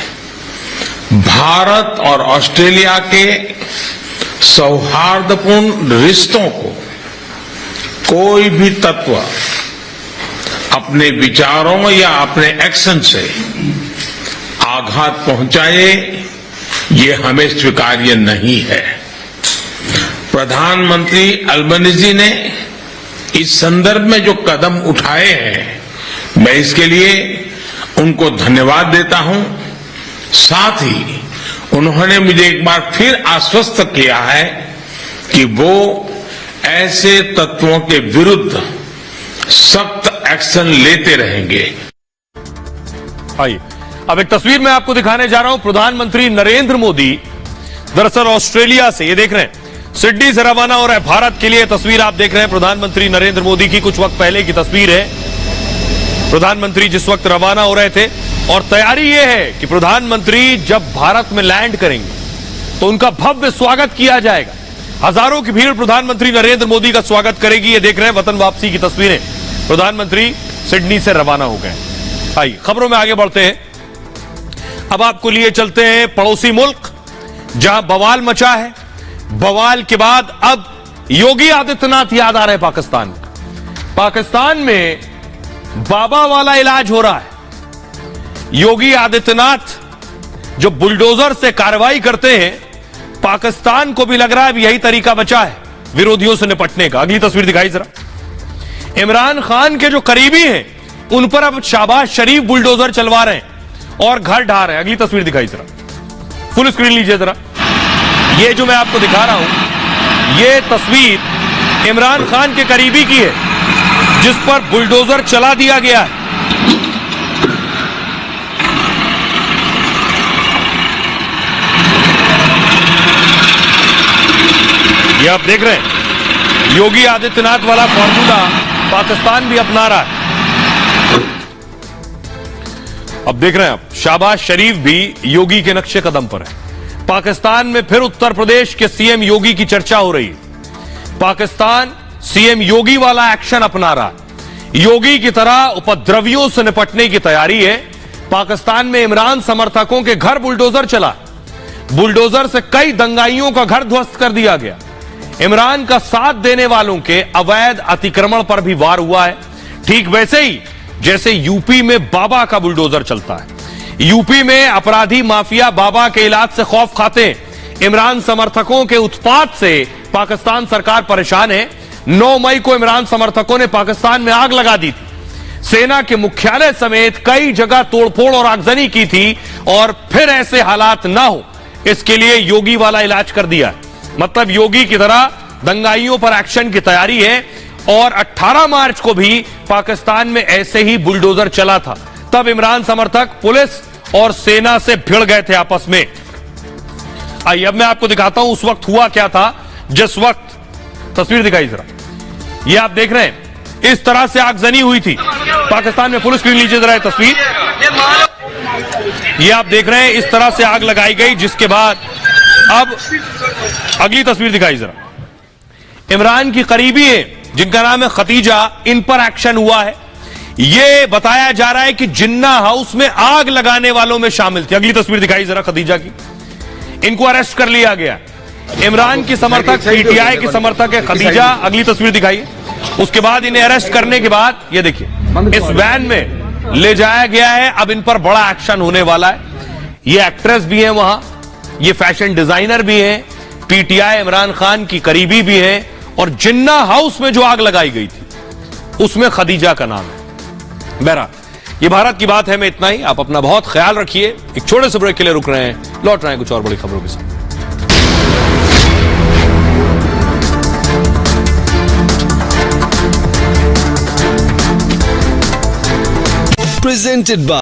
भारत और ऑस्ट्रेलिया के सौहार्दपूर्ण रिश्तों को कोई भी तत्व अपने विचारों या अपने एक्शन से आघात पहुंचाए, ये हमें स्वीकार्य नहीं है। प्रधानमंत्री अल्बनीजी ने इस संदर्भ में जो कदम उठाए हैं, मैं इसके लिए उनको धन्यवाद देता हूं। साथ ही उन्होंने मुझे एक बार फिर आश्वस्त किया है कि वो ऐसे तत्वों के विरुद्ध सख्त एक्शन लेते रहेंगे। आइए अब एक तस्वीर मैं आपको दिखाने जा रहा हूं। प्रधानमंत्री नरेंद्र मोदी दरअसल ऑस्ट्रेलिया से, ये देख रहे हैं, सिडनी से रवाना हो रहा है भारत के लिए। तस्वीर आप देख रहे हैं प्रधानमंत्री नरेंद्र मोदी की, कुछ वक्त पहले की तस्वीर है। प्रधानमंत्री जिस वक्त रवाना हो रहे थे और तैयारी यह है कि प्रधानमंत्री जब भारत में लैंड करेंगे तो उनका भव्य स्वागत किया जाएगा। हजारों की भीड़ प्रधानमंत्री नरेंद्र मोदी का स्वागत करेगी। ये देख रहे हैं वतन वापसी की तस्वीरें। प्रधानमंत्री सिडनी से रवाना हो गए। आइए खबरों में आगे बढ़ते हैं। अब आपको लिए चलते हैं पड़ोसी मुल्क जहां बवाल मचा है। बवाल के बाद अब योगी आदित्यनाथ याद आ रहे हैं पाकिस्तान में। पाकिस्तान में बाबा वाला इलाज हो रहा है। योगी आदित्यनाथ जो बुलडोजर से कार्रवाई करते हैं, पाकिस्तान को भी लग रहा है यही तरीका बचा है विरोधियों से निपटने का। अगली तस्वीर दिखाई जरा। इमरान खान के जो करीबी हैं उन पर अब शहबाज शरीफ बुलडोजर चलवा रहे हैं और घर ढा रहे हैं। अगली तस्वीर दिखाई जरा, फुल स्क्रीन लीजिए जरा। ये जो मैं आपको दिखा रहा हूं, ये तस्वीर इमरान खान के करीबी की है जिस पर बुलडोजर चला दिया गया है। ये आप देख रहे हैं योगी आदित्यनाथ वाला फॉर्मूला पाकिस्तान भी अपना रहा है। अब देख रहे हैं आप, शहबाज शरीफ भी योगी के नक्शे कदम पर है। पाकिस्तान में फिर उत्तर प्रदेश के सीएम योगी की चर्चा हो रही है। पाकिस्तान सीएम योगी वाला एक्शन अपना रहा है। योगी की तरह उपद्रवियों से निपटने की तैयारी है। पाकिस्तान में इमरान समर्थकों के घर बुलडोजर चला। बुलडोजर से कई दंगाइयों का घर ध्वस्त कर दिया गया। इमरान का साथ देने वालों के अवैध अतिक्रमण पर भी वार हुआ है, ठीक वैसे ही जैसे यूपी में बाबा का बुलडोजर चलता है। यूपी में अपराधी माफिया बाबा के इलाज से खौफ खाते हैं। इमरान समर्थकों के उत्पात से पाकिस्तान सरकार परेशान है। 9 मई को इमरान समर्थकों ने पाकिस्तान में आग लगा दी थी। सेना के मुख्यालय समेत कई जगह तोड़फोड़ और आगजनी की थी और फिर ऐसे हालात ना हो इसके लिए योगी वाला इलाज कर दिया। मतलब योगी की तरह दंगाइयों पर एक्शन की तैयारी है। और 18 मार्च को भी पाकिस्तान में ऐसे ही बुलडोजर चला था। तब इमरान समर्थक पुलिस और सेना से भिड़ गए थे आपस में। आइए अब मैं आपको दिखाता हूं उस वक्त हुआ क्या था। जिस वक्त तस्वीर दिखाई जरा, ये आप देख रहे हैं, इस तरह से आगजनी हुई थी पाकिस्तान में। फुल स्क्रीन लीजिए जरा तस्वीर, ये आप देख रहे हैं, इस तरह से आग लगाई गई। जिसके बाद अब अगली तस्वीर दिखाई जरा, इमरान की करीबी है जिनका नाम है खतीजा, इन पर एक्शन हुआ है। यह बताया जा रहा है कि जिन्ना हाउस में आग लगाने वालों में शामिल थे। अगली तस्वीर दिखाई जरा खतीजा की, इनको अरेस्ट कर लिया गया। इमरान की समर्थक, पीटीआई की समर्थक है खतीजा। अगली तस्वीर दिखाई। उसके बाद इन्हें अरेस्ट करने के बाद ये देखिए इस वैन में ले जाया गया है। अब इन पर बड़ा एक्शन होने वाला है। ये एक्ट्रेस भी है वहां, ये फैशन डिजाइनर भी है, पीटीआई इमरान खान की करीबी भी है। और जिन्ना हाउस में जो आग लगाई गई थी उसमें खदीजा का नाम है। बहरहाल ये भारत की बात है। मैं इतना ही, आप अपना बहुत ख्याल रखिए। एक छोटे से ब्रेक के लिए रुक रहे हैं, लौट रहे हैं कुछ और बड़ी खबरों के साथ। Presented by